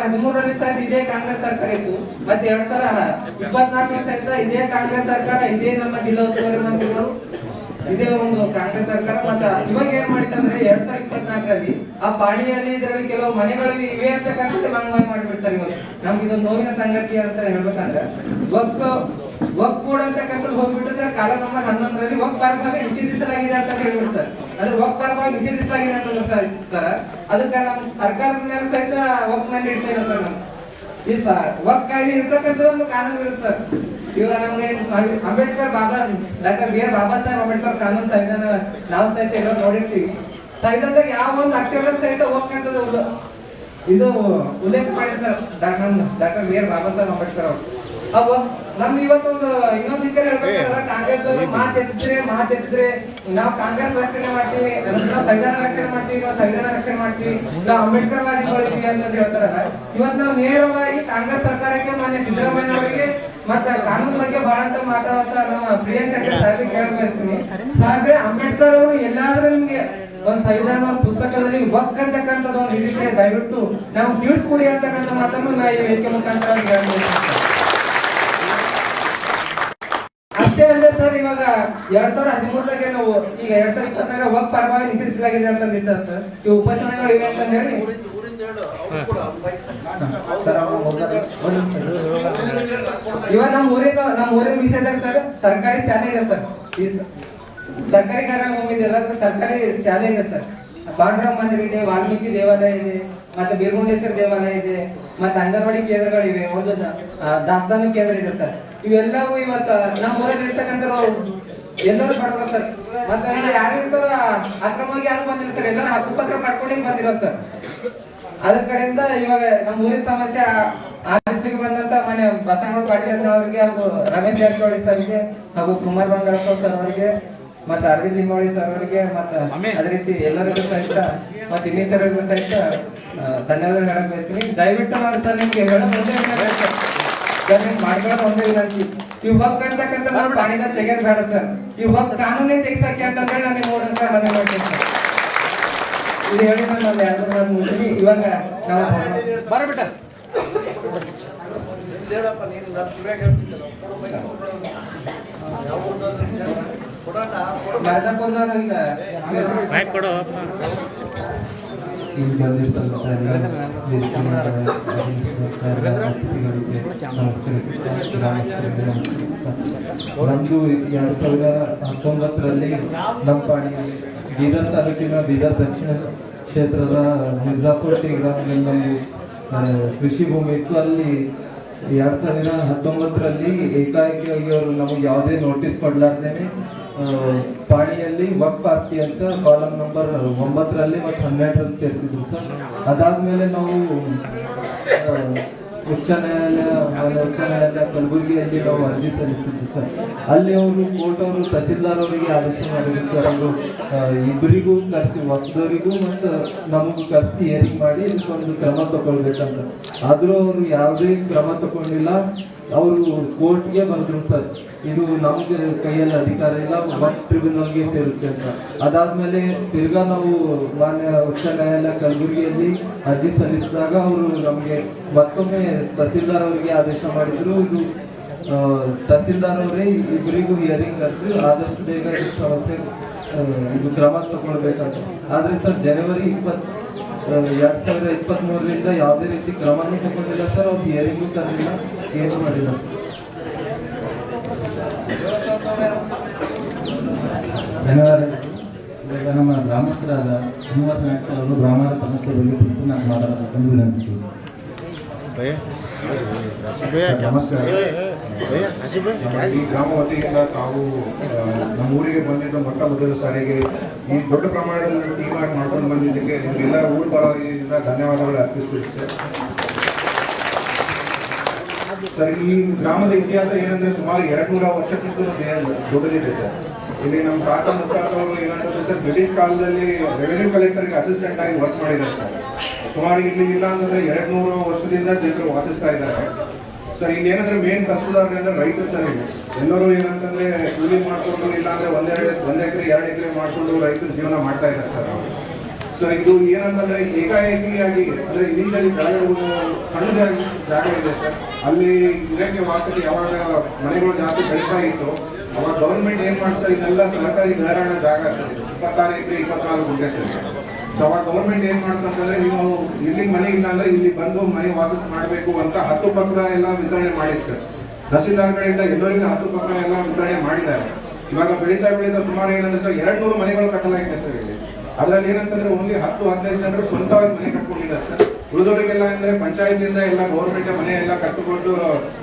2013ರಲ್ಲಿ ಸಹ ಇದೇ ಕಾಂಗ್ರೆಸ್ ಸರ್ಕಾರ ಇತ್ತು, ಮತ್ತೆ 2024 ಸಹಿತ ಇದೇ ಕಾಂಗ್ರೆಸ್ ಸರ್ಕಾರ, ಇದೇ ನಮ್ಮ ಜಿಲ್ಲಾ ಉಸ್ತುವಾರಿ ಮಂತ್ರಿಗಳು, ಇದೇ ಒಂದು ಕಾಂಗ್ರೆಸ್ ಸರ್ಕಾರ. ಮತ್ತೆ ಇವಾಗ ಏನ್ ಮಾಡಿತ್ತಂದ್ರೆ 2024ರಲ್ಲಿ ಆ ಪಾಣಿಯಲ್ಲಿ ಇದರಲ್ಲಿ ಕೆಲವು ಮನೆಗಳು ಇವೆ ಅಂತಕ್ಕಂಥದ್ದು ಮಂಗಮಾಯ ಮಾಡ್ಬಿಡ್ತಾರೆ. ಇವಾಗ ನಮ್ಗೆ ಇದೊಂದು ನೋವಿನ ಸಂಗತಿ ಅಂತ ಹೇಳ್ಬೇಕಂದ್ರೆ ವಕ್ ಬೋರ್ಡ್ ಅಂತಕ್ಕಂಥದ್ದು ಹೋಗ್ಬಿಟ್ಟು ಸರ್ ಕಾಲ ನಂಬರ್ 11ರಲ್ಲಿ ವಕ್ ಪರವಾಗಿ ನಿಷೇಧಿಸಲಾಗಿದೆ ಅಂತ ಹೇಳ್ಬಿಟ್ಟು ಸರ್, ಅಂದ್ರೆ ವಕ್ ಪರವಾಗಿ ನಿಷೇಧಿಸಲಾಗಿದೆ ಅಂತಂದ್ರೆ ಸರ್ ಅದಕ್ಕೆ ನಮ್ಮ ಸರ್ಕಾರದ ಮೇಲೆ ಸಹಿತ ವಕ್ ಮೇಲೆ ಇಡ್ತಾ ಇಲ್ಲ ಸರ್. ನಾವು ಈ ವಕ್ ಕಾಯ್ದೆ ಇರ್ತಕ್ಕಂಥದ್ದು ಒಂದು ಕಾನೂನು ಇರುತ್ತೆ ಸರ್. ಇವಾಗ ನಮ್ಗೆ Ambedkar doctor B R Baba Saheb Ambedkar ಕಾನೂನು ಸಂವಿಧಾನ ನಾವು ಸಹಿತ ಎಲ್ಲ ನೋಡಿರ್ತೀವಿ. ಸಂವಿಧಾನದಾಗ ಯಾವ ಒಂದು ಅಕ್ಷರ ಸಹಿತ ವಕ್ ಅಂತದ್ದು ಇದು ಉಲ್ಲೇಖ ಮಾಡಿದ್ರು sir doctor B R Baba Saheb Ambedkar ಅವರು. ನಮ್ದು ಇವತ್ತೊಂದು ಇನ್ನೊಂದು ವಿಚಾರ ಹೇಳ್ಬೇಕಾದ್ರೆ ಕಾಂಗ್ರೆಸ್ ಮಾತೆತ್ತಿದ್ರೆ ನಾವು ಕಾಂಗ್ರೆಸ್ ರಕ್ಷಣೆ ಮಾಡ್ತೀವಿ, ನಾವು ಸಂವಿಧಾನ ರಕ್ಷಣೆ ಮಾಡ್ತೀವಿ, ನಾವು ಸಂವಿಧಾನ ರಕ್ಷಣೆ ಮಾಡ್ತೀವಿ, ನಾವು ಅಂಬೇಡ್ಕರ್ ವಾದಿಗಳಿದ್ದೀವಿ ಅಂತ ಹೇಳ್ತಾರಲ್ಲ. ಇವತ್ತು ನಾವು ನೇರವಾಗಿ ಕಾಂಗ್ರೆಸ್ ಸರ್ಕಾರಕ್ಕೆ ಮಾನ್ಯ ಸಿದ್ದರಾಮಯ್ಯ ಅವರಿಗೆ ಮತ್ತೆ ಕಾನೂನು ಬಗ್ಗೆ ಬಹಳ ಅಂತ ಮಾತಾಡುವಂತ ನಮ್ಮ ಪ್ರಿಯಾಂಕ ಸಾಹೇಬ್ ಕೇಳಕ್ ಬಯಸ್ತೀನಿ. ಸಾಹೇಬ್ರೆ, ಅಂಬೇಡ್ಕರ್ ಅವರು ಎಲ್ಲಾದ್ರೂ ನಿಮ್ಗೆ ಒಂದ್ ಸಂವಿಧಾನ ಒಂದು ಪುಸ್ತಕದಲ್ಲಿ ವಕ್ ಅಂತಕ್ಕಂಥದ್ದು ಒಂದು ಇದಿದ್ರೆ ದಯವಿಟ್ಟು ನಾವು ತಿಳಿಸ್ಕೊಡಿ ಅಂತಕ್ಕಂಥ ಮಾತನ್ನು ನಾ ಈ ವೇದಿಕೆ ಮುಖಾಂತರ ಹೇಳ್ಬೋದು. ಅಷ್ಟೇ ಅಲ್ಲದೆ ಸರ್, ಇವಾಗ 2013ರಲ್ಲಿ ನಾವು ಈಗ 2024 ವಕ್ ಪರವಾಗಿ ನಿಷೇಧಿಸಲಾಗಿದೆ ಅಂತಂದಿದ್ದ ಸರ್, ಈ ಉಪಚುನಾವಣೆಗಳು ಇವೆ ಅಂತ ಹೇಳಿ ಇವಾಗ ನಮ್ಮ ಊರಿನ ವಿಷಯದಾಗ ಸರ್ ಸರ್ಕಾರಿ ಶಾಲೆ ಇದೆ ಸರ್. ಈ ಸರ್ಕಾರಿ ಕಾರ್ಯಕ್ರಮ ಇದೆ, ಎಲ್ಲ ಸರ್ಕಾರಿ ಶಾಲೆ ಇದೆ ಸರ್. ಪಾಂಡುರಂಗ ಮಂದಿರ ಇದೆ, ವಾಲ್ಮೀಕಿ ದೇವಾಲಯ ಇದೆ, ಮತ್ತೆ ಬೀರಗುಂಡೇಶ್ವರ ದೇವಾಲಯ ಇದೆ, ಮತ್ತೆ ಅಂಗನವಾಡಿ ಕೇಂದ್ರಗಳಿವೆ, ಒಂದು ದಾಸ್ತಾನು ಕೇಂದ್ರ ಇದೆ ಸರ್. ಇವೆಲ್ಲವೂ ಇವತ್ತ ನಮ್ಮ ಊರಲ್ಲಿ ಇರ್ತಕ್ಕಂಥ ಎಲ್ಲರೂ ಬಡವ ಸರ್. ಮತ್ತೆ ಯಾರು ಇರ್ತಾರೋ ಅಕ್ರಮವಾಗಿ ಯಾರು ಬಂದಿಲ್ಲ ಸರ್, ಎಲ್ಲರೂ ಹಕ್ಕುಪತ್ರ ಪಡ್ಕೊಂಡು ಬಂದಿರೋ ಸರ್. ಅದ್ರ ಕಡೆಯಿಂದ ಇವಾಗ ನಮ್ಮ ಊರಿನ ಸಮಸ್ಯೆ ಆಲಿಸ್ಲಿಕ್ಕೆ ಬಂದಂತ ಮನೆ ಬಸವನಗೌಡ ಪಾಟೀಲ್ ಅವರಿಗೆ ಹಾಗೂ ರಮೇಶ್ ಜಾರಕಿಹೊಳಿ ಸರ್ಗೆ ಹಾಗೂ ಕುಮಾರ್ ಬಂಗಾರಪ್ಪ ಸರ್ ಅವರಿಗೆ ಮತ್ತೆ ಅರವಿಂದ್ ಲಿಂಬಾವಳಿ ಸರ್ ಅವರಿಗೆ ಮತ್ತೆ ಅದೇ ರೀತಿ ಎಲ್ಲರಿಗೂ ಸಹಿತ ಮತ್ತೆ ಇನ್ನಿತರಿಗೂ ಸಹಿತ ಧನ್ಯವಾದ ಹೇಳಕ್ ಬಯಸ್ತೀನಿ. ದಯವಿಟ್ಟು ನಾನು ಸರ್ ನಿಮ್ಗೆ ಹೇಳೋದು ಒಂದೇ ಮಾಡ್ಕೊಳ್ಳೋದು ಒಂದೇ ವಿನಂತಿ, ಈ ವಕ್ ಅಂತಕ್ಕಂಥ ನಾವು ಪಾಣಿನ ತೆಗೆಯೋದು ಬೇಡ ಸರ್. ಈ ವಕ್ ಕಾನೂನೇ ತೆಗಿಸಕ್ಕೆ ಅಂತಂದ್ರೆ ನಾನು ನಿಮ್ಮ ಊರಂತ ಮನೆ ಮಾಡ್ತೀನಿ ಸರ್. ಇದು ಹೇಳಿ ನಾನು ಎರಡು ಮಾತು ಮುಗಿಸಿ ಇವಾಗ ನಾವು ಬರಬಿಟ್ಟ ನಮ್ದು 2019ರಲ್ಲಿ ನಮ್ಮ ಪಾಣಿ ಬೀದರ್ ತಾಲೂಕಿನ ಬೀದರ್ ದಕ್ಷಿಣ ಕ್ಷೇತ್ರದ ಮಿರ್ಜಾಪುರ ಟಿ ಗ್ರಾಮದಲ್ಲಿ ಕೃಷಿ ಭೂಮಿ ಇತ್ತು. ಅಲ್ಲಿ 2019ರಲ್ಲಿ ಏಕಾಏಕಿಯಾಗಿ ಅವರು ನಮಗೆ ಯಾವುದೇ ನೋಟಿಸ್ ಕೊಡ್ಲಾರ್ದೇನೆ ಪಾಣಿಯಲ್ಲಿ ವಕ್ಫ್ ಆಸ್ತಿ ಅಂತ ಕಾಲಮ್ ನಂಬರ್ 9ರಲ್ಲಿ ಮತ್ತು 12ರಲ್ಲಿ ಸೇರಿಸಿದ್ರು ಸರ್. ಅದಾದ್ಮೇಲೆ ನಾವು ಉಚ್ಚ ನ್ಯಾಯಾಲಯ ಕಲಬುರಗಿಯಲ್ಲಿ ನಾವು ಅರ್ಜಿ ಸಲ್ಲಿಸಿದ್ವಿ ಸರ್. ಅಲ್ಲಿ ಅವರು ಕೋರ್ಟ್ ಅವರು ತಹಸೀಲ್ದಾರ್ ಅವರಿಗೆ ಆದೇಶ ಮಾಡಿದ್ರು ಸರ್, ಅವರು ಇಬ್ಬರಿಗೂ ಕರೆಸಿ ವಕ್ದವರಿಗೂ ಮತ್ತು ನಮಗೂ ಕರೆಸಿ ಹಿಯರಿಂಗ್ ಮಾಡಿ ಇದಕ್ಕೊಂದು ಕ್ರಮ ತಗೊಳ್ಬೇಕಂತ. ಆದರೂ ಅವರು ಯಾವುದೇ ಕ್ರಮ ತಗೊಂಡಿಲ್ಲ. ಅವರು ಕೋರ್ಟ್ಗೆ ಬಂದರು ಸರ್, ಇದು ನಮ್ಗೆ ಕೈಯಲ್ಲಿ ಅಧಿಕಾರ ಇಲ್ಲ, ವಕ್ಫ್ ಟ್ರಿಬ್ಯುನಲ್ಗೆ ಸೇರುತ್ತೆ ಅಂತ. ಅದಾದ್ಮೇಲೆ ತಿರ್ಗಾ ನಾವು ಮಾನ್ಯ ಉಚ್ಚ ನ್ಯಾಯಾಲಯ ಕಲಬುರಗಿಯಲ್ಲಿ ಅರ್ಜಿ ಸಲ್ಲಿಸಿದಾಗ ಅವರು ನಮಗೆ ಮತ್ತೊಮ್ಮೆ ತಹಸೀಲ್ದಾರ್ ಅವರಿಗೆ ಆದೇಶ ಮಾಡಿದ್ರು, ಇದು ತಹಸೀಲ್ದಾರ್ ಅವರೇ ಇಬ್ಬರಿಗೂ ಹಿಯರಿಂಗ್ ಕರೆಸಿ ಆದಷ್ಟು ಬೇಗ ಈ ಸಮಸ್ಯೆ ಇದು ಕ್ರಮ ತಗೊಳ್ಬೇಕಂತ. ಆದರೆ ಸರ್ ಜನವರಿ 2023ರಿಂದ ಯಾವುದೇ ರೀತಿ ಕ್ರಮನೂ ತಗೊಂಡಿಲ್ಲ ಸರ್. ಅವ್ರು ಹಿಯರಿಂಗು ತರಲಿಲ್ಲ, ಏನು ಮಾಡಿಲ್ಲ. ಧನ್ಯವಾದ. ಈಗ ನಮ್ಮ ಗ್ರಾಮಸ್ಥರಾದ ಶ್ರೀನಿವಾಸ ನಾಯ್ಕ ಅವರು ಗ್ರಾಮದ ಸಮಸ್ಯೆ ಬಗ್ಗೆ ಕುರಿತು ನಾನು ಮಾತಾಡಬೇಕೆಂದು ವಿನಂತಿಸಿದೆ. ನಮಸ್ಕಾರ. ಈ ಗ್ರಾಮ ವತಿಯಿಂದ ತಾವು ನಮ್ಮ ಊರಿಗೆ ಬಂದಿದ್ದ ಮೊಟ್ಟ ಮೊದಲ ಸಾರಿಗೆ ಈ ದೊಡ್ಡ ಪ್ರಮಾಣದಲ್ಲಿ ಟೀಮ್ ಆಗಿ ಮಾಡ್ಕೊಂಡು ಬಂದಿದ್ದಕ್ಕೆ ನಿಮಗೆಲ್ಲರ ಊರ ಪರವಾಗಿಯಿಂದ ಧನ್ಯವಾದಗಳು ಅರ್ಪಿಸುತ್ತೆ ಸರ್. ಈ ಗ್ರಾಮದ ಇತಿಹಾಸ ಏನಂದ್ರೆ ಸುಮಾರು 200 ವರ್ಷಕ್ಕಿಂತ ದೊಡ್ಡದಿದೆ ಸರ್. ಇಲ್ಲಿ ನಮ್ಮ ತಾತ ಮುತ್ತಾತವರು ಏನಂತಂದ್ರೆ ಸರ್, ಬ್ರಿಟಿಷ್ ಕಾಲದಲ್ಲಿ ರೆವೆನ್ಯೂ ಕಲೆಕ್ಟರ್ಗೆ ಅಸಿಸ್ಟೆಂಟ್ ಆಗಿ ವರ್ಕ್ ಮಾಡಿದ್ದಾರೆ ಸರ್. ಸುಮಾರು ಇಲ್ಲಿ ಇಲ್ಲ ಅಂತಂದ್ರೆ 200 ವರ್ಷದಿಂದ ಜನರು ವಾಸಿಸ್ತಾ ಇದ್ದಾರೆ ಸರ್. ಇಲ್ಲಿ ಏನಂದ್ರೆ ಮೇನ್ ಕಸುಬುದಾರರು ಅಂದ್ರೆ ರೈತರು ಸರ್. ಇಲ್ಲಿ ಎಲ್ಲರೂ ಏನಂತಂದ್ರೆ ಕೂಲಿ ಮಾಡ್ಕೊಂಡು ಇಲ್ಲ ಅಂದ್ರೆ 1 ಎಕರೆ 2 ಎಕರೆ ಮಾಡ್ಕೊಂಡು ರೈತರು ಜೀವನ ಮಾಡ್ತಾ ಇದ್ದಾರೆ ಸರ್. ಸರ್ ಇದು ಏನಂತಂದ್ರೆ ಏಕಾಏಕಿಯಾಗಿ ಅಂದ್ರೆ ಇಲ್ಲಿಂದಲ್ಲಿ ಕೆಳಗಡೆ ಒಂದು ಸಣ್ಣದಾಗಿ ಜಾಗ ಇದೆ ಸರ್, ಅಲ್ಲಿ ಇದಕ್ಕೆ ವಾಸಕ್ಕೆ ಯಾವಾಗ ಮನೆಗಳು ಜಾಸ್ತಿ ಬೆಳೀತಾ ಇತ್ತು ಅವಾಗ ಗೌರ್ಮೆಂಟ್ ಏನ್ ಮಾಡ್ತಾರೆ, ಇದೆಲ್ಲ ಸರ್ಕಾರಿ ಘರಾಣ ಜಾಗ ಸರ್, 26 ಎಕರೆ 24 ಗುಂಟೆ ಸರ್. ಸೊ ಅವಾಗ ಗೌರ್ಮೆಂಟ್ ಏನ್ ಮಾಡ್ತಂತಂದ್ರೆ ನೀವು ಇಲ್ಲಿ ಮನೆ ಇಲ್ಲ ಅಂದ್ರೆ ಇಲ್ಲಿ ಬಂದು ಮನೆ ವಾಪಸ್ ಮಾಡಬೇಕು ಅಂತ 10 ಪತ್ರ ಎಲ್ಲ ವಿತರಣೆ ಮಾಡಿದ್ರು ಸರ್. ತಹಸೀಲ್ದಾರ್ಗಳಿಂದ ಎಲ್ಲರಿಗೂ 10 ಪತ್ರ ಎಲ್ಲ ವಿತರಣೆ ಮಾಡಿದ್ದಾರೆ. ಇವಾಗ ಬೆಳೀತಾ ಸುಮಾರು ಏನಂದ್ರೆ ಸರ್ 200 ಮನೆಗಳು ಕಟ್ಟಲಾಗಿದೆ ಸರ್ ಇಲ್ಲಿ. ಅದ್ರಲ್ಲಿ ಏನಂತಂದ್ರೆ ಓನ್ಲಿ 10-15 ಜನರು ಸ್ವಂತವಾಗಿ ಮನೆ ಕಟ್ಕೊಂಡಿದ್ದಾರೆ ಸರ್. ಉಳಿದವರಿಗೆಲ್ಲ ಅಂದ್ರೆ ಪಂಚಾಯತಿಯಿಂದ ಎಲ್ಲ ಗೌರ್ಮೆಂಟ್ ಮನೆ ಎಲ್ಲ ಕಟ್ಟಿಕೊಂಡು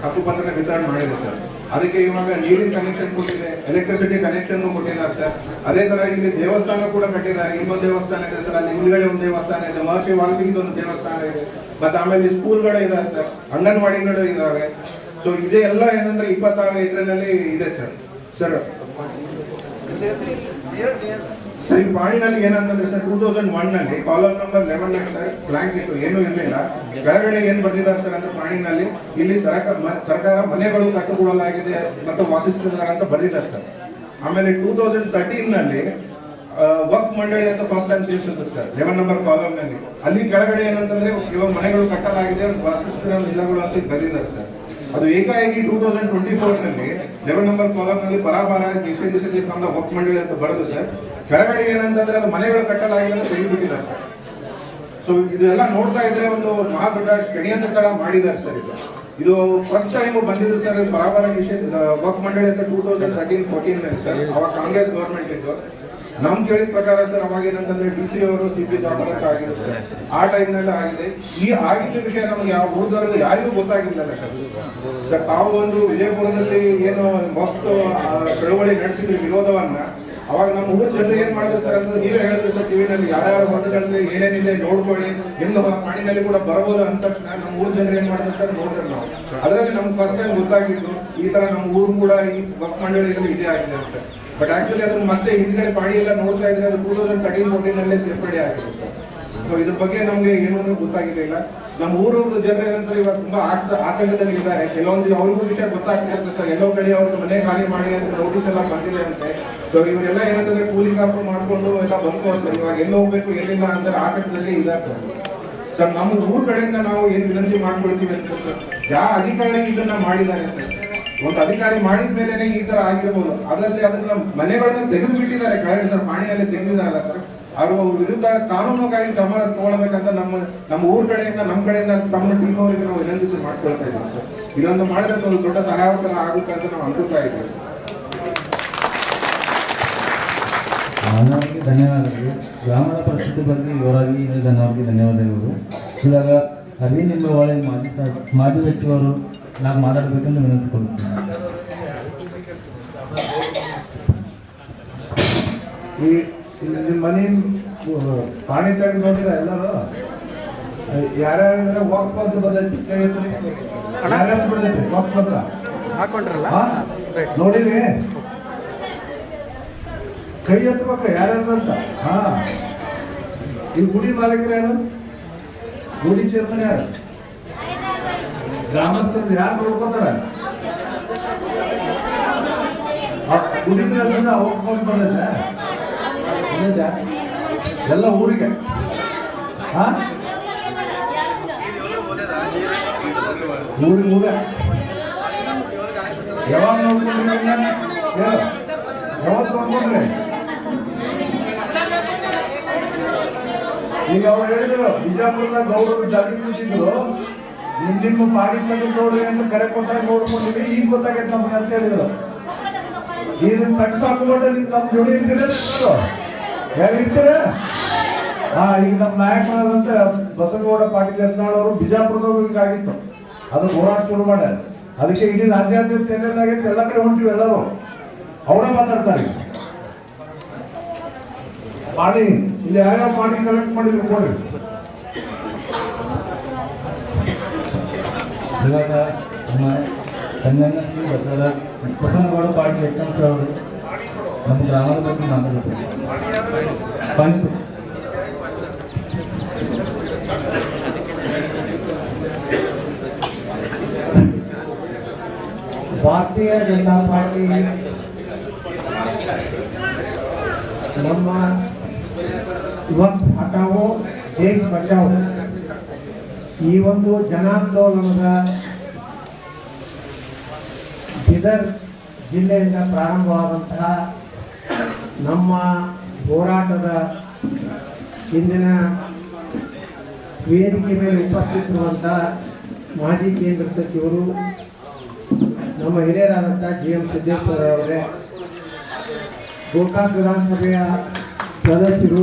10 ಪತ್ರ ವಿತರಣೆ ಮಾಡಿದೆ ಸರ್. ಅದಕ್ಕೆ ಇವಾಗ ನೀರಿನ ಕನೆಕ್ಷನ್ ಕೊಟ್ಟಿದೆ, ಎಲೆಕ್ಟ್ರಿಸಿಟಿ ಕನೆಕ್ಷನ್ ಕೊಟ್ಟಿದ್ದಾರೆ ಸರ್. ಅದೇ ತರ ಇಲ್ಲಿ ದೇವಸ್ಥಾನ ಕೂಡ ಕಟ್ಟಿದ್ದಾರೆ. ಇನ್ನೊಂದು ದೇವಸ್ಥಾನ ಇದೆ ಸರ್, ಅಲ್ಲಿ ಹಿಂದ್ಗಡೆ ಒಂದು ದೇವಸ್ಥಾನ ಇದೆ, ಮಹರ್ಷಿ ವಾಲ್ಮೀಕಿ ಒಂದು ದೇವಸ್ಥಾನ ಇದೆ, ಮತ್ತೆ ಆಮೇಲೆ ಸ್ಕೂಲ್ಗಳು ಇದಾವೆ ಸರ್, ಅಂಗನವಾಡಿಗಳು ಇದಾವೆ. ಸೊ ಇದೇ ಎಲ್ಲ ಏನಂದ್ರೆ 26 ಎಕರೆನಲ್ಲಿ ಇದೆ ಸರ್. ಸರ್ ಸರ್ ಈ ಪಾಣಿನಲ್ಲಿ ಏನಂತಂದ್ರೆ ಸರ್ 2001 ನಲ್ಲಿ ಕಾಲಮ್ ನಂಬರ್ 11 ಸರ್ ಬ್ಲಾಂಕ್ ಇತ್ತು, ಏನೂ ಇರಲಿಲ್ಲ. ಕೆಳಗಡೆ ಏನ್ ಬರ್ದಿದ್ದಾರೆ ಸರ್ ಅಂದ್ರೆ ಪಾಣಿನಲ್ಲಿ ಇಲ್ಲಿ ಸರ್ಕಾರ ಮನೆಗಳು ಕಟ್ಟುಕೊಡಲಾಗಿದೆ ಮತ್ತು ವಾಸಿಸುತ್ತಿದ್ದಾರೆ ಅಂತ ಬರ್ದಿದ್ದಾರೆ ಸರ್. ಆಮೇಲೆ 2013 ನಲ್ಲಿ ವಕ್ಫ್ ಮಂಡಳಿ ಅಂತ ಫಸ್ಟ್ ಟೈಮ್ ಸೇರಿಸಿದ್ರು ಸರ್ 11 ನಂಬರ್ ಕಾಲಮ್ ನಲ್ಲಿ. ಅಲ್ಲಿ ಕೆಳಗಡೆ ಏನಂತಂದ್ರೆ ಕೆಲವು ಮನೆಗಳು ಕಟ್ಟಲಾಗಿದೆ, ವಾಸಿಸುತ್ತಿರೋ ನಿಲಗಳು ಅಂತ ಬರ್ದಿದ್ದಾರೆ ಸರ್. ಅದು ಏಕಾಏಕಿ 2024 ನಲ್ಲಿ 11 ನಂಬರ್ ಕಾಲಮ್ ನಲ್ಲಿ ಪರಾಭಾರ ನಿಷೇಧಿಸಿದ ವಕ್ಫ್ ಮಂಡಳಿ ಅಂತ ಬರೆದು ಸರ್. ಕೆಳಗಡೆ ಏನಂತಂದ್ರೆ ಅದು ಮನೆಗಳು ಕಟ್ಟಲಾಗಿದೆ ಅಂತ ತೆಗೆದುಬಿಟ್ಟಿದ್ದಾರೆ ಸರ್. ಸೊ ಇದೆಲ್ಲ ನೋಡ್ತಾ ಇದ್ರೆ ಒಂದು ಮಹಾ ದೊಡ್ಡ ಷಡ್ಯಂತ್ರ ತರ ಮಾಡಿದ್ದಾರೆ ಸರ್. ಇದು ಫಸ್ಟ್ ಟೈಮ್ ಬಂದಿದ್ದು ಸರ್ ಪರಾಭಾರ ನಿಷೇಧ ವಕ್ಫ್ ಮಂಡಳಿ ಅಂತ 2013-14 ನಲ್ಲಿ ಸರ್. ಅವಾಗ ಕಾಂಗ್ರೆಸ್ ಗವರ್ಮೆಂಟ್ ಇತ್ತು. ನಮ್ ಕೇಳಿದ ಪ್ರಕಾರ ಸರ್ ಅವಾಗ ಏನಂತಂದ್ರೆ DC ಅವರು CP ಜಾಫರ್ ಅಂತ ಆಗಿದ್ರು ಸರ್. ಆ ಟೈಮ್ ನಲ್ಲಿ ಆಗಿದೆ. ಈ ಆಗಿದ್ದ ವಿಷಯ ನಮಗೆ ಯಾವ ಊರ್ದವ್ರಿಗೆ ಯಾರಿಗೂ ಗೊತ್ತಾಗಿಲ್ಲ ಸರ್. ತಾವು ಒಂದು ವಿಜಯಪುರದಲ್ಲಿ ಏನು ವಸ್ತು ಚಳವಳಿ ನಡೆಸಿದ್ವಿ ವಿರೋಧವನ್ನ, ಅವಾಗ ನಮ್ಮ ಊರ ಜನರು ಏನ್ ಮಾಡಿದ್ರು ಸರ್ ಅಂದ್ರೆ ನೀವೇ ಹೇಳಿದ್ರು ಸರ್ ಟಿವಿನಲ್ಲಿ ಯಾರ್ಯಾರು ಮತಗಳಲ್ಲಿ ಏನೇನಿದೆ ನೋಡ್ಕೊಳ್ಳಿ, ಎಂದು ಪಾಣಿನಲ್ಲಿ ಕೂಡ ಬರಬಹುದು ಅಂತ ತಕ್ಷಣ ನಮ್ಮ ಊರ ಜನರು ಏನ್ ಮಾಡಿದ್ರು ಸರ್ ನೋಡಿದ್ರೆ ನಾವು ಅದರಲ್ಲಿ ನಮ್ಗೆ ಫಸ್ಟ್ ಟೈಮ್ ಗೊತ್ತಾಗಿದ್ದು ಈ ತರ ನಮ್ಮ ಊರು ಕೂಡ ಈ ವಕ್ಫ್ ಮಂಡಳಿಯಲ್ಲಿ ಇದೇ ಆಗಿದೆ ಅಂತ. ಬಟ್ ಆಕ್ಚುಲಿ ಅದನ್ನ ಮತ್ತೆ ಹಿಂದ್ಗಡೆ ಪಾಣಿ ಎಲ್ಲ ನೋಡ್ತಾ ಇದ್ರೆ ಅದು 2013-14 ಸೇರ್ಪಡೆ ಆಗಿದೆ ಸರ್. ಸೊ ಇದ್ರ ಬಗ್ಗೆ ನಮ್ಗೆ ಏನೂ ಗೊತ್ತಾಗಿರ್ಲಿಲ್ಲ. ನಮ್ಮ ಊರು ಜನರು ಏನಂತಾರೆ ಇವಾಗ ತುಂಬಾ ಆತಂಕದಲ್ಲಿ ಇದ್ದಾರೆ. ಕೆಲವೊಂದು ಅವ್ರಿಗೂ ವಿಷಯ ಗೊತ್ತಾಗ್ತಿರುತ್ತೆ ಸರ್, ಎಲ್ಲೋ ಕಡೆ ಅವ್ರ ಮನೆ ಖಾಲಿ ಮಾಡಿ ಅಂತ ನೋಟಿಸ್ ಎಲ್ಲ ಬಂದಿದೆ ಅಂತೆ. ಸೊ ಇವರೆಲ್ಲ ಏನಂತಂದ್ರೆ ಕೂಲಿ ಕಾಪು ಮಾಡ್ಕೊಂಡು ಎಲ್ಲ ಬಂದ್ಕೊಂಡು ಸರ್ ಇವಾಗ ಎಲ್ಲಿ ಹೋಗ್ಬೇಕು ಎಲ್ಲಿಲ್ಲ ಅಂದ್ರೆ ಆತಂಕದಲ್ಲಿ ಇದ್ದಾರೆ ಸರ್. ನಮ್ಮ ಊರ್ ಕಡೆಯಿಂದ ನಾವು ಏನ್ ವಿನಂತಿ ಮಾಡ್ಕೊಳ್ತೀವಿ ಅಂತ ಸರ್, ಯಾವ ಅಧಿಕಾರಿ ಇದನ್ನ ಮಾಡಿದ್ದಾರೆ ಸರ್, ಒಂದು ಅಧಿಕಾರಿ ಮಾಡಿದ ಮೇಲೆ ಈ ತರ ಆಗಿರ್ಬೋದು. ಅದರಲ್ಲಿ ಅದನ್ನ ಮನೆಗಳನ್ನ ತೆಗೆದು ಬಿಟ್ಟಿದ್ದಾರೆ ಕೆಳಗಡೆ ಸರ್, ಪಾಣಿಯಲ್ಲಿ ತೆಗೆದಿದ್ದಾರಲ್ಲ ಸರ್. ಅವ್ರ ವಿರುದ್ಧ ಕಾನೂನುಗಾಗಿ ಕ್ರಮ ತಗೊಳ್ಬೇಕಂತ ನಮ್ಮ ಊರ್ ಕಡೆಯಿಂದ ನಮ್ಮ ಕಡೆಯಿಂದ ತಮ್ಮ ಟೀಮ್ ಅವರಿಗೆ ನಾವು ವಿನಂತಿಸಿ ಮಾಡ್ಕೊಳ್ತಾ ಇದ್ದೀವಿ ಸರ್. ಇದೊಂದು ಮಾಡಿದ್ರೆ ಒಂದು ದೊಡ್ಡ ಸಹಾಯಕ ಆಗುತ್ತೆ ಅಂತ ನಾವು ಅನ್ಕೊಳ್ತಾ ಇದ್ದೀವಿ. ಮಾನವರಿಗೆ ಧನ್ಯವಾದಗಳು. ಗ್ರಾಮದ ಪರಿಸ್ಥಿತಿ ಬಗ್ಗೆ ವಿವರವಾಗಿ ಹೇಳಿದವರಿಗೆ ಧನ್ಯವಾದಗಳು. ಇವಾಗ ಅರವಿಂದ್ ನಿಂಬೆವಾಳೆ ಮಾಜಿ ಸಚಿವರು ನಾವು ಮಾತಾಡಬೇಕೆಂದು ವಿನಂತಿಸಿಕೊಳ್ಳುತ್ತೇನೆ. ಈ ನಿಮ್ಮ ಮನೆ ಪಾಣಿ ತೆಗೆದು ನೋಡಿದ ಎಲ್ಲರೂ ಯಾರ್ಯಾರ ವಾಕ್ ಪತ್ರ ಬಂದೈತಿ ಕೈ ಎತ್ತರಿ, ಯಾರ್ಯಾರು ಬಂದೈತಿ ವಾಕ್ ಪತ್ರ ಹಾಕೊಂಡ್ರಲ್ಲ ನೋಡಿರಿ, ಕೈ ಎತ್ತಬೇಕ ಯಾರ್ಯಾರಂತ. ಹಾ ಈ ಗುಡಿ ಮಾಲೀಕರು ಯಾರು, ಗುಡಿ ಚೇರ್ಮನ್ ಯಾರು, ಗ್ರಾಮಸ್ಥರು ಯಾರು ನೋಡ್ಕೋತಾರ, ಗುಡಿ ಕೆಲಸದಿಂದ ಹೋಗ್ಕೊಂಡು ಬಂದೈತೆ ಎಲ್ಲ ಊರಿಗೆ. ಹಾ ಊರ ಯಾವಾಗ ನೋಡ್ಕೊಂಡ್ರಿ, ಯಾವತ್ತು ನೋಡ್ಕೊಂಡ್ರಿ? ಈಗ ಅವ್ರು ಹೇಳಿದ್ರು ಬಿಜಾಪುರದ ಗೌರವ ಜಾತಿ ಕೂತಿದ್ರು, ನಿಮ್ಮ ಪಾಡಿ ತೆಗೆದು ನೋಡ್ರಿ ಅಂತ ಕರೆ ಕೊಟ್ಟಾಗ ನೋಡ್ಕೊಂಡಿವಿ, ಈಗ ಗೊತ್ತಾಗೈತೆ ನಮ್ಗೆ ಅಂತ ಹೇಳಿದ್ರು. ಇದನ್ನ ತಗ್ಸ್ ಹಾಕೊಂಡು ನೀವು ನಮ್ಮ ಜೋಡಿ ಇರ್ತೀರ, ಯಾರು ಇರ್ತೀರ? ಹಾ ಈಗ ನಮ್ಮ ನಾಯಕರಾದಂತೆ ಬಸವಗೌಡ ಪಾಟೀಲ್ ಯತ್ನಾಳ್ ಅವರು ಬಿಜಾಪುರದವ್ರು ಹಿಂಗಾಗಿತ್ತು, ಅದು ಹೋರಾಟ ಶುರು ಮಾಡ್ಯಾರ. ಅದಕ್ಕೆ ಇಡೀ ರಾಜ್ಯಾದ್ಯಂತ ಸೇನೆಯಾಗಿತ್ತು, ಎಲ್ಲ ಕಡೆ ಹೊಂಟಿವಿ ಎಲ್ಲರೂ ಅವರೇ ಮಾತಾಡ್ತಾರೆ. ಪಾಣಿ ಇಲ್ಲಿ ಯಾವ್ಯಾವ ಪಾಣಿ ಕಲೆಕ್ಟ್ ಮಾಡಿದ್ರು ಕೊಡ್ರಿ. ಇವಾಗ ನಮ್ಮ ಕನ್ಯಣ್ಣ ಶ್ರೀ ಬಸವನಗೌಡ ಪಾಟೀಲ್ ಯತ್ನಾಳ್ ಅವರು ನಮ್ಮ ಗ್ರಾಮದ ಬಗ್ಗೆ ಮಾತಾಡ್ತಾರೆ. ಪಾನಿಪುರಿ ಭಾರತೀಯ ಜನತಾ ಪಾರ್ಟಿ ನಮ್ಮ ಇವತ್ತು ಆಟ ಹಟಾವೋ ದೇಶ ಬಚಾವೋ ಈ ಒಂದು ಜನಾಂದೋಲನದ ಬೀದರ್ ಜಿಲ್ಲೆಯಿಂದ ಪ್ರಾರಂಭವಾದಂತಹ ನಮ್ಮ ಹೋರಾಟದ ಇಂದಿನ ವೇದಿಕೆ ಮೇಲೆ ಉಪಸ್ಥಿತರುವಂಥ ಮಾಜಿ ಕೇಂದ್ರ ಸಚಿವರು ನಮ್ಮ ಹಿರಿಯರಾದಂಥ GM ಸಿದ್ದೇಶ್ವರ ಅವರೇ, ಗೋಕಾಕ್ ವಿಧಾನಸಭೆಯ ಸದಸ್ಯರು,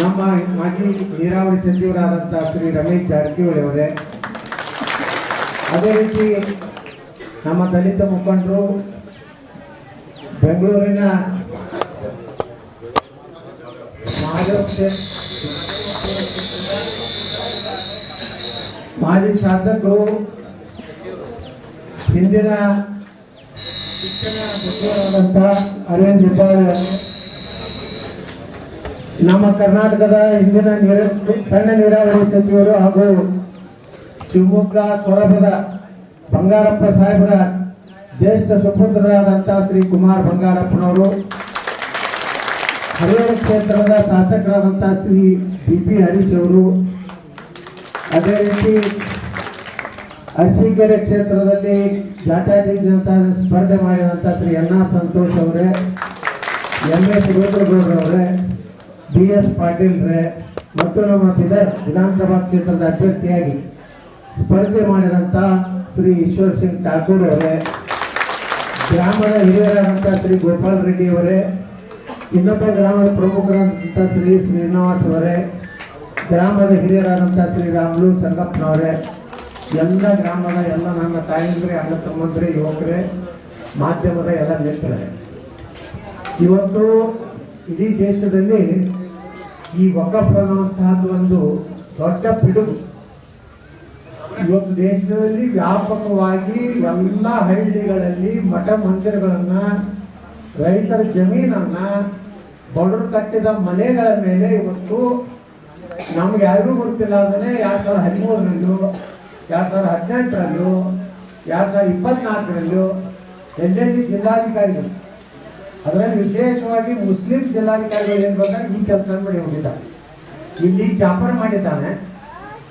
ನಮ್ಮ ಮಾಜಿ ನೀರಾವರಿ ಸಚಿವರಾದಂಥ ಶ್ರೀ ರಮೇಶ್ ಜಾರಕಿಹೊಳಿ ಅವರೇ, ಅದೇ ರೀತಿ ನಮ್ಮ ದಲಿತ ಮುಖಂಡರು, ಬೆಂಗಳೂರಿನ ಮಾಜಿ ಶಾಸಕರು, ಹಿಂದಿನ ಶಿಕ್ಷಣ ಸಚಿವರಾದಂಥ ಅರವಿಂದ್ ವಿಠಾಲ್, ನಮ್ಮ ಕರ್ನಾಟಕದ ಹಿಂದಿನ ಸಣ್ಣ ನೀರಾವರಿ ಸಚಿವರು ಹಾಗೂ ಶಿವಮೊಗ್ಗ ಸೊರಬದ ಬಂಗಾರಪ್ಪ ಸಾಹೇಬರ ಜ್ಯೇಷ್ಠ ಸುಪುತ್ರರಾದಂಥ ಶ್ರೀ ಕುಮಾರ್ ಬಂಗಾರಪ್ಪನವರು, ಹರಿಹರ ಕ್ಷೇತ್ರದ ಶಾಸಕರಾದಂಥ ಶ್ರೀ BP ಹರೀಶ್ ಅವರು, ಅದೇ ರೀತಿ ಅರಸೀಕೆರೆ ಕ್ಷೇತ್ರದಲ್ಲಿ ಜಾತ್ಯಾತೀತ ಜನತಾ ಸ್ಪರ್ಧೆ ಮಾಡಿದಂಥ ಶ್ರೀ NR ಸಂತೋಷ್ ಅವರೇ, MS ರುದ್ರಗೌಡರವರೇ, BS ಪಾಟೀಲ್ರೇ ಮತ್ತು ನಮ್ಮ ಬೀದರ್ ವಿಧಾನಸಭಾ ಕ್ಷೇತ್ರದ ಅಭ್ಯರ್ಥಿಯಾಗಿ ಸ್ಪರ್ಧೆ ಮಾಡಿದಂಥ ಶ್ರೀ ಈಶ್ವರ್ ಸಿಂಗ್ ಠಾಕೂರ್ ಅವರೇ, ಗ್ರಾಮದ ಹಿರಿಯರಾದಂಥ ಶ್ರೀ ಗೋಪಾಲ್ ರೆಡ್ಡಿ ಅವರೇ, ಇನ್ನೊಬ್ಬ ಗ್ರಾಮದ ಪ್ರಮುಖರಾದಂಥ ಶ್ರೀ ಶ್ರೀನಿವಾಸ್ ಅವರೇ, ಗ್ರಾಮದ ಹಿರಿಯರಾದಂಥ ಶ್ರೀ ರಾಮುಲು ಸಂಗಪ್ಪನವರೇ, ಎಲ್ಲ ಗ್ರಾಮದ ಎಲ್ಲ ನನ್ನ ತಾಯಂದ್ರಿ, ಅಣ್ಣ ತಮ್ಮಂದ್ರಿ, ಯುವಕರೇ, ಮಾಧ್ಯಮದ ಎಲ್ಲ ಮಿತ್ರರೇ, ಇವತ್ತು ಇಡೀ ದೇಶದಲ್ಲಿ ಈ ವಕಫ್ ಅನ್ನುವಂತಹದ್ದು ಒಂದು ದೊಡ್ಡ ಪಿಡುಗು. ಇವತ್ತು ದೇಶದಲ್ಲಿ ವ್ಯಾಪಕವಾಗಿ ಎಲ್ಲ ಹಳ್ಳಿಗಳಲ್ಲಿ ಮಠ ಮಂದಿರಗಳನ್ನ, ರೈತರ ಜಮೀನನ್ನ, ಬಡವರು ಕಟ್ಟಿದ ಮನೆಗಳ ಮೇಲೆ ಇವತ್ತು ನಮ್ಗೆ ಯಾರಿಗೂ ಗೊತ್ತಿಲ್ಲ ಅದನ್ನೇ 2013ರಲ್ಲೂ, 2018ರಲ್ಲೂ, 2024ರಲ್ಲೂ ಎಲ್ಲೆಲ್ಲಿ ಜಿಲ್ಲಾಧಿಕಾರಿಗಳು, ಅದರಲ್ಲಿ ವಿಶೇಷವಾಗಿ ಮುಸ್ಲಿಂ ಜಿಲ್ಲಾಧಿಕಾರಿಗಳು ಏನ್ ಬಂದಾಗ ಈ ಕೆಲಸ ಮಾಡಿ ಹೋಗಿದ್ದಾರೆ. ಇಲ್ಲಿ ಜಾಫರ್ ಮಾಡಿದ್ದಾನೆ.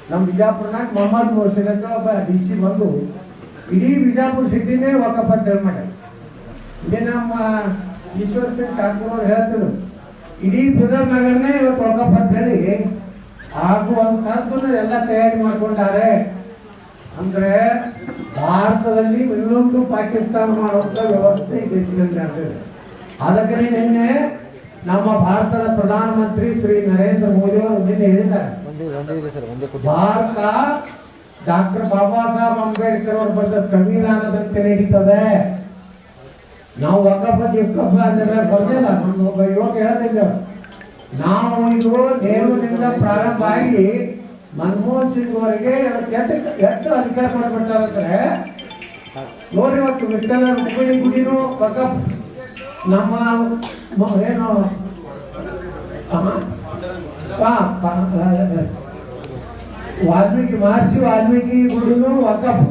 ನಮ್ಮ ಬಿಜಾಪುರನಾಗ ಮೊಹಮ್ಮದ್ ಮೊಹಸಿನ್ ಅಂತ ಒಬ್ಬ DC ಬಂದು ಇಡೀ ಬಿಜಾಪುರ ಸಿಟಿನೇ ವಕಫ್ ಅಂತ ಹೇಳಿ ಮಾಡ್ಯಾರ. ಇದೇ ನಮ್ಮ ಈಶ್ವರ್ ಸಿಂಗ್ ಠಾಕೂರ್ ಅವರು ಹೇಳ್ತಿದ್ರು, ಇಡೀ ಬೀದರ್ ನಗರನೇ ಇವತ್ತು ವಕಫ್ ಅಂತ ಹೇಳಿ ಆಗುವಂತಹದ್ದನ್ನ ಎಲ್ಲ ತಯಾರಿ ಮಾಡ್ಕೊಂಡಾರೆ. ಅಂದ್ರೆ ಭಾರತದಲ್ಲಿ ಇನ್ನೊಂದು ಪಾಕಿಸ್ತಾನ ಮಾಡುವಂತ ವ್ಯವಸ್ಥೆ ಈ ದೇಶದಲ್ಲಿ ಆಗ್ತದೆ. ಅದಕ್ಕೆ ನಿನ್ನೆ ನಮ್ಮ ಭಾರತದ ಪ್ರಧಾನಮಂತ್ರಿ ಶ್ರೀ ನರೇಂದ್ರ ಮೋದಿ ಅವರು ನಿನ್ನೆ ಹೇಳಿದ್ದಾರೆ, ಭಾರತ ಡಾಕ್ಟರ್ ಬಾಬಾ ಸಾಹೇಬ್ ಅಂಬೇಡ್ಕರ್ ಅವರು ಬರೆದ ಸಂವಿಧಾನದಂತೆ ನಡೀತದೆ. ನಾವು ವಕಫ್ ಅಂದ್ರೆ ಬರ್ದಿಲ್ಲ. ನಮ್ಮ ಒಬ್ಬ ಯುವಕ ಹೇಳ್ತಿದ್ದ, ನಾವು ಇದು ನೆಹರುನಿಂದ ಪ್ರಾರಂಭ ಆಗಿ ಮನಮೋಹನ್ ಸಿಂಗ್ ಅವರಿಗೆ ಎಷ್ಟು ಅಧಿಕಾರ ಕೊಟ್ಬಿಟ್ಟಾರಂದ್ರೆ ನೋಡಿ, ಇವತ್ತು ವಿಠಲ ರುಕ್ಮಿಣಿ ಗುಡಿನೂ ವಕಫ್, ನಮ್ಮ ಏನು ವಾಲ್ಮೀಕಿ ಮಹರ್ಷಿ ವಾಲ್ಮೀಕಿ ಗುಡಿನೂ ವಕಫ್,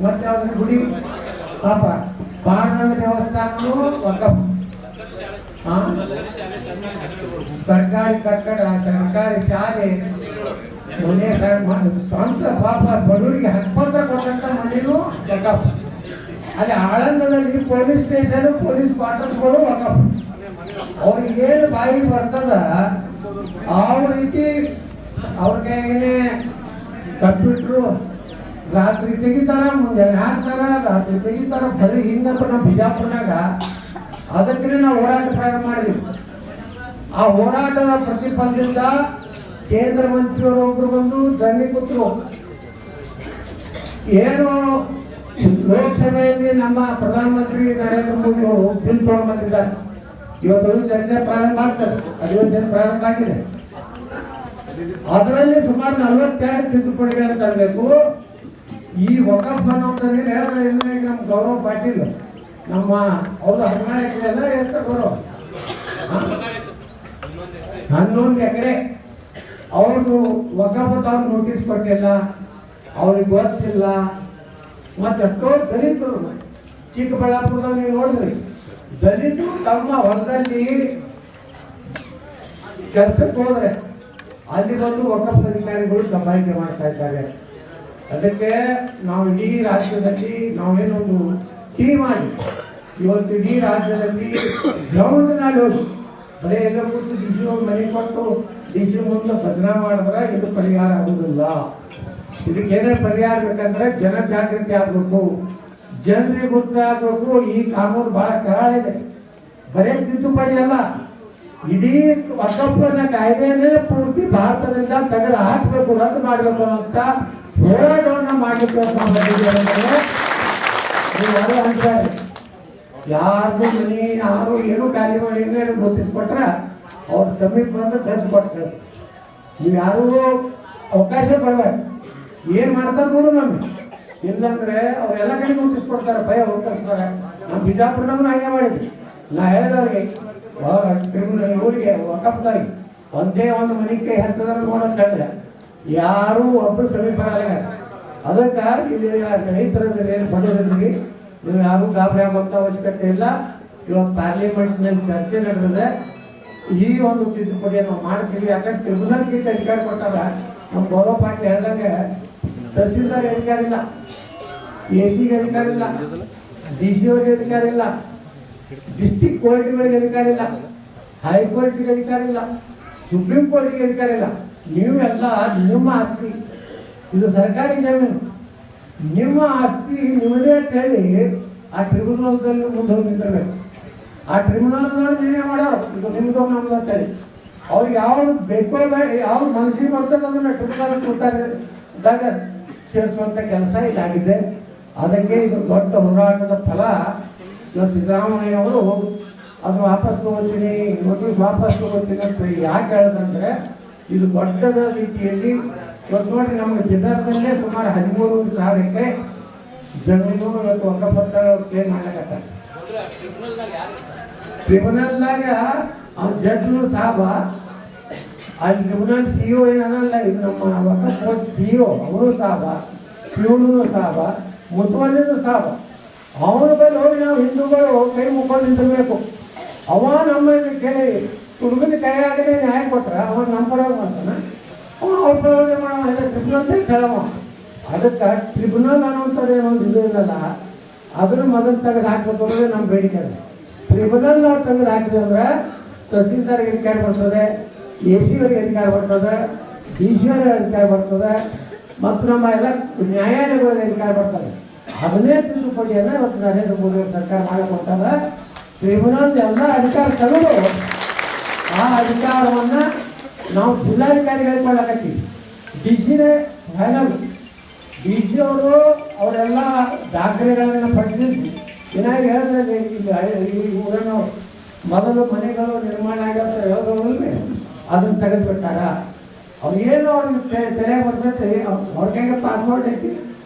ಮತ್ತೆ ಅದರ ಗುಡಿ ಪಾಪ ಪಾಂಡವ ದೇವಸ್ಥಾನನೂ ವಕಫ್, ಸರ್ಕಾರಿ ಕಟ್ಟಡ, ಸರ್ಕಾರಿ ಶಾಲೆ, ಮನೆ ಸ್ವಂತ ಪಾಪ ಬಡವರಿಗೆ ಹಕ್ಪತ್ರ ಕೊಟ್ಟಂತ ಮನೆಯೂ ವಕಫ್. ಅಲ್ಲಿ ಆಳಂದದಲ್ಲಿ ಪೊಲೀಸ್ ಸ್ಟೇಷನ್, ಪೊಲೀಸ್ ಕ್ವಾರ್ಟರ್ಸ್ಗಳು ವಕಫ್. ಅವ್ರಿಗೆ ಏನು ಬಾಯಿ ಬರ್ತದ ಯಾವ ರೀತಿ ಅವ್ರಿಗೆ ಕಂಪ್ಯೂಟ್ರು ರಾತ್ರಿ ತೆಗಿತಾರ, ಮುಂಜಾನೆ ಹಾಕ್ತಾರ, ರಾತ್ರಿ ತೆಗಿತಾರ, ಬರೀ ಹಿಂಗಂತ ನಮ್ಮ ಬಿಜಾಪುರನಾಗ. ಅದಕ್ಕೆ ನಾವು ಹೋರಾಟ ಪ್ರಾರಂಭ ಮಾಡಿದ್ವಿ. ಆ ಹೋರಾಟದ ಪ್ರತಿಫಲದಿಂದ ಕೇಂದ್ರ ಮಂತ್ರಿಯವರೊಬ್ರು ಬಂದು ಧರಣಿ ಕೂತರು. ಏನು ಲೋಕಸಭೆಯಲ್ಲಿ ನಮ್ಮ ಪ್ರಧಾನಮಂತ್ರಿ ನರೇಂದ್ರ ಮೋದಿ ಅವರು ಬಿಲ್ ತಗೊಂಡು ಬಂದಿದ್ದಾರೆ. ಇವತ್ತು ಚರ್ಚೆ ಪ್ರಾರಂಭ ಆಗ್ತದೆ, ಅಧಿವೇಶನ ಪ್ರಾರಂಭ ಆಗಿದೆ. ಅದರಲ್ಲಿ ಸುಮಾರು 42 ತಿದ್ದುಪಡಿಗಳನ್ನು ತರಬೇಕು. ಈ ವಕಫ್ ಅನ್ನೋಂಥದ್ದು ಹೇಳಿದ್ರೆ ನಮ್ಮ ಗೌರವ್ ಪಾಟೀಲ್, ನಮ್ಮ ಅವ್ರ 14 ಎಕರೆ ಎಲ್ಲ ಎಷ್ಟು ಗೌರವ, 11 ಎಕರೆ ಅವ್ರದ್ದು ವಕಫ್ ಅವ್ರು ನೋಟಿಸ್ ಕೊಟ್ಟಿಲ್ಲ, ಅವ್ರಿಗೆ ಗೊತ್ತಿಲ್ಲ. ಮತ್ತೆ ಎಷ್ಟೋ ದಲಿತರು ಚಿಕ್ಕಬಳ್ಳಾಪುರದಾಗ ನೀವು ನೋಡಿದ್ರಿ, ದಲಿತರು ತಮ್ಮ ಹೊಲದಲ್ಲಿ ಕೆಲಸಕ್ಕೆ ಹೋದ್ರೆ ಅಲ್ಲಿ ಬಂದು ವಕಫ್ ಅಧಿಕಾರಿಗಳು ದಬ್ಬಾಯಿಕೆ ಮಾಡ್ತಾ ಇದ್ದಾರೆ. ಅದಕ್ಕೆ ನಾವು ಇಡೀ ರಾಜ್ಯದಲ್ಲಿ ನಾವೇನೊಂದು ಟೀಮ್ ಆಗಿ ಇವತ್ತು ಇಡೀ ರಾಜ್ಯದಲ್ಲಿ ಗ್ರೌಂಡ್ನಲ್ಲಿ ಹೋಗಿ ಬರೀ ಎಲ್ಲ ಕೂತು ಡಿ ಸಿ ಮನೆ ಕೊಟ್ಟು ಡಿ ಸಿ ಮುಂದೆ ಭಜನಾ ಮಾಡಿದ್ರೆ ಇದು ಪರಿಹಾರ ಆಗುದಿಲ್ಲ. ಇದಕ್ಕೇನೇ ಪರಿಹಾರ ಬೇಕಂದ್ರೆ ಜನಜಾಗೃತಿ ಆಗ್ಬೇಕು, ಜನರಿಗೆ ಗೊತ್ತಾಗಬೇಕು. ಈ ಕಾನೂನು ಬಹಳ ಕರಾಳಿದೆ, ಬರೇ ತಿದ್ದುಪಡಿ ಅಲ್ಲ, ಇಡೀ ವಕಫ್ನ ಕಾಯ್ದೆನೇ ಪೂರ್ತಿ ಭಾರತದಿಂದ ತೆಗೆದು ಹಾಕಬೇಕು, ರದ್ದು ಮಾಡಬೇಕು ಅಂತ ಹೋರಾಟವನ್ನ ಮಾಡಲಿಕ್ಕೆ ಅಂತಾರೆ. ಯಾರು ಮನಿ ಯಾರು ಏನು ಖಾಲಿ ಮಾಡಿ ಏನೇನು ನೋಟಿಸ್ ಕೊಟ್ರ ಅವ್ರ ಸಮೀಪ ಬಂದು ಗಂಜ್ ಕೊಟ್ರು. ನೀವು ಯಾರು ಅವಕಾಶ ಕೊಡ್ಬೇಕು, ಏನ್ ಮಾಡ್ತಾರೆ ನೋಡು ನಮ್ಗೆ. ಇಲ್ಲಂದ್ರೆ ಅವ್ರೆಲ್ಲ ಕಡೆ ನೋಟಿಸ್ ಕೊಡ್ತಾರೆ, ಭಯ ಹೊರಡಿಸ್ತಾರೆ. ನಮ್ಮ ಬಿಜಾಪುರದವ್ರು ಹಾಗೆ ಮಾಡಿದ್ವಿ. ನಾ ಹೇಳಿದವ್ರಿಗೆ ಇವರಿಗೆ ವಕಫ್ದವ್ರಿಗೆ ಒಂದೇ ಒಂದು ಮನೆ ಕೈ ಹತ್ತದ ನೋಡಂತಂದ್ರೆ ಯಾರು ಒಬ್ರು ಸಮೀಪ ಬರಲ್ಲ. ಅದಕ್ಕೆ ಇಲ್ಲಿ ರೈತರಲ್ಲಿ ಏನು ಬಡವರಲ್ಲಿ ನೀವು ಯಾರು ಗಾಬರಿ ಆಗುವಂತ ಅವಶ್ಯಕತೆ ಇಲ್ಲ. ಇವತ್ತು ಪಾರ್ಲಿಮೆಂಟ್ ನಲ್ಲಿ ಚರ್ಚೆ ನಡೆದಿದೆ. ಈ ಒಂದು ತಿದ್ದುಪಡಿಯನ್ನು ನಾವು ಮಾಡ್ತೀವಿ. ಯಾಕಂದ್ರೆ ಟ್ರಿಬ್ಯುನಲ್ ಕಿಂತ ಅಧಿಕಾರ ಕೊಟ್ಟಾಗ ನಮ್ಮ ಗೌರವ ಪಾಟೀಲ್ ಹೇಳ್ದಂಗೆ ತಹಸೀಲ್ದಾರ್ ಅಧಿಕಾರ ಇಲ್ಲ, ಎಸಿಗೆ ಅಧಿಕಾರ ಇಲ್ಲ, ಡಿ ಸಿ ಅವರಿಗೆ ಅಧಿಕಾರ ಇಲ್ಲ, ಡಿಸ್ಟ್ರಿಕ್ಟ್ ಕೋರ್ಟ್ಗಳಿಗೆ ಅಧಿಕಾರ ಇಲ್ಲ, ಹೈಕೋರ್ಟ್ಗೆ ಅಧಿಕಾರ ಇಲ್ಲ, ಸುಪ್ರೀಂ ಕೋರ್ಟ್ಗೆ ಅಧಿಕಾರ ಇಲ್ಲ. ನೀವೆಲ್ಲ ನಿಮ್ಮ ಆಸ್ತಿ, ಇದು ಸರ್ಕಾರಿ ಜಮೀನು, ನಿಮ್ಮ ಆಸ್ತಿ ನಿಮ್ಮದೇ ಅಂತ ಹೇಳಿ ಆ ಟ್ರಿಬ್ಯುನಲ್ದಲ್ಲಿ ಮುಂದೆ ಹೋಗಿ ನಿಂತಿರ್ಬೇಕು. ಆ ಟ್ರಿಬ್ಯುನಲ್ ನಿರ್ಣಯ ಮಾಡೋರು ಇದು ನಿಮ್ದು ನಮ್ದು ಅಂತ ಹೇಳಿ ಅವ್ರಿಗೆ ಯಾವ್ದು ಬೇಕೋ ಯಾವ್ದು ಮನಸ್ಸಿಗೆ ಬರ್ತದೆ ಅದನ್ನ ಟ್ರಿಬ್ಯುನಲ್ ಕೊಟ್ಟಾಗ ಸೇರಿಸುವಂತ ಕೆಲಸ ಇದಾಗಿದೆ. ಅದಕ್ಕೆ ಇದು ದೊಡ್ಡ ಹೋರಾಟದ ಫಲ. ಇವತ್ತು ಸಿದ್ದರಾಮಯ್ಯ ಅವರು ಅದು ವಾಪಸ್ ತಗೋತೀನಿ, ನೋಟಿಸ್ ವಾಪಸ್ ತಗೋತೀನಿ ಅಂತ ಯಾಕೆ ಹೇಳಿದಂದ್ರೆ ಇದು ದೊಡ್ಡದ ರೀತಿಯಲ್ಲಿ ಇವತ್ತು ನೋಡಿ ನಮ್ಗೆ ಜಿಲ್ಲಾದಲ್ಲೇ ಸುಮಾರು 13,000 ಎಕರೆ ಜಮೀನು ಇವತ್ತು ವಕಫ್ ಕ್ಲೇಮ್ ಮಾಡ್ಲಿಕ್ಕೆ. ಟ್ರಿಬ್ಯುನಲ್ನಾಗ ಅವ್ನ ಜಡ್ಜ್ನು ಸಾಬ, ಅಲ್ಲಿ ಟ್ರಿಬ್ಯುನಲ್ ಸಿಇಒ ಏನಲ್ಲ, ಇದು ನಮ್ಮ ವಕಫ್ ಬೋರ್ಡ್ ಸಿಇಒ ಅವರು ಸಾಬ, ಪ್ಯೂನು ಸಾಬ, ಮುತುವಲ್ಲಿನೂ ಸಾಬ. ಅವನ ಬಳಿ ಹೋಗಿ ನಾವು ಹಿಂದೂಗಳು ಕೈ ಮುಕ್ಕೊಂಡು ನಿಂತಿರ್ಬೇಕು. ಅವ ನಮ್ಮ ಕೇಳಿ ಹುಡುಗನ ಕೈಯಾಗಲೇ ನ್ಯಾಯ ಕೊಟ್ರ ಅವ ನಮ್ಮ ಪರವಾಗಿ ಮಾಡ್ತಾನ, ಅವ ಅವ್ರ ಪರವಾಗಿ ಮಾಡೋ ಟ್ರಿಬ್ಯುನಲ್ ಕೇಳವ. ಅದಕ್ಕೆ ಟ್ರಿಬ್ಯುನಲ್ ಅನ್ನುವಂಥದ್ದು ಏನೊಂದು ಇದು ಇರಲ್ಲ, ಅದನ್ನು ಮೊದಲು ತೆಗೆದು ಹಾಕ್ಬೇಕು ಅನ್ನೋದೇ ನಮ್ಮ ಬೇಡಿಕೆ. ಟ್ರಿಬ್ಯುನಲ್ ನಾವು ತೆಗೆದು ಹಾಕಿದೆ ಅಂದ್ರೆ ತಹಸೀಲ್ದಾರ್ಗೆ ಅಧಿಕಾರ ಬರ್ತದೆ, ಎ ಸಿ ಅವರಿಗೆ ಅಧಿಕಾರ ಬರ್ತದೆ, ಡಿ ಸಿ ಅವರಿಗೆ ಅಧಿಕಾರ ಬರ್ತದೆ, ಮತ್ತು ನಮ್ಮ ಎಲ್ಲ ನ್ಯಾಯಾಲಯಗಳಿಗೆ ಅಧಿಕಾರ ಬರ್ತದೆ. ಅದನ್ನೇ ತಿದ್ದುಪಡಿಯನ್ನ ಇವತ್ತು ನರೇಂದ್ರ ಮೋದಿ ಸರ್ಕಾರ ಮಾಡಕೊಂತಾಗ ಟ್ರಿಬ್ಯುನಲ್ ಎಲ್ಲ ಅಧಿಕಾರ ತೆಗೆದು ಆ ಅಧಿಕಾರವನ್ನ ನಾವು ಜಿಲ್ಲಾಧಿಕಾರಿಗಳಿಗೆ ಕೊಡಕತ್ತೀವಿ. ಡಿ ಸಿನೇ ಫೈನಲ್. ಡಿ ಸಿ ಅವರು ಅವರೆಲ್ಲ ದಾಖಲೆಗಳನ್ನು ಪರಿಶೀಲಿಸಿ ಏನಾಗಿ ಹೇಳಿದ್ರೆ ಈ ಊರನ್ನು ಮೊದಲು ಮನೆಗಳು ನಿರ್ಮಾಣ ಆಗ್ಯಾವ ಹೇಳೋದ್ರಲ್ಲಿ ಅದನ್ನ ತೆಗೆದುಬಿಟ್ಟಾರ. ಅವ್ರಿಗೇನು ಅವ್ರಿಗೆ ತೆರೆ ಬರ್ತೈತಿ, ಅವ್ರ ಕೈಗೆ ಪಾಸ್ಪೋರ್ಟ್ ಐತಿ,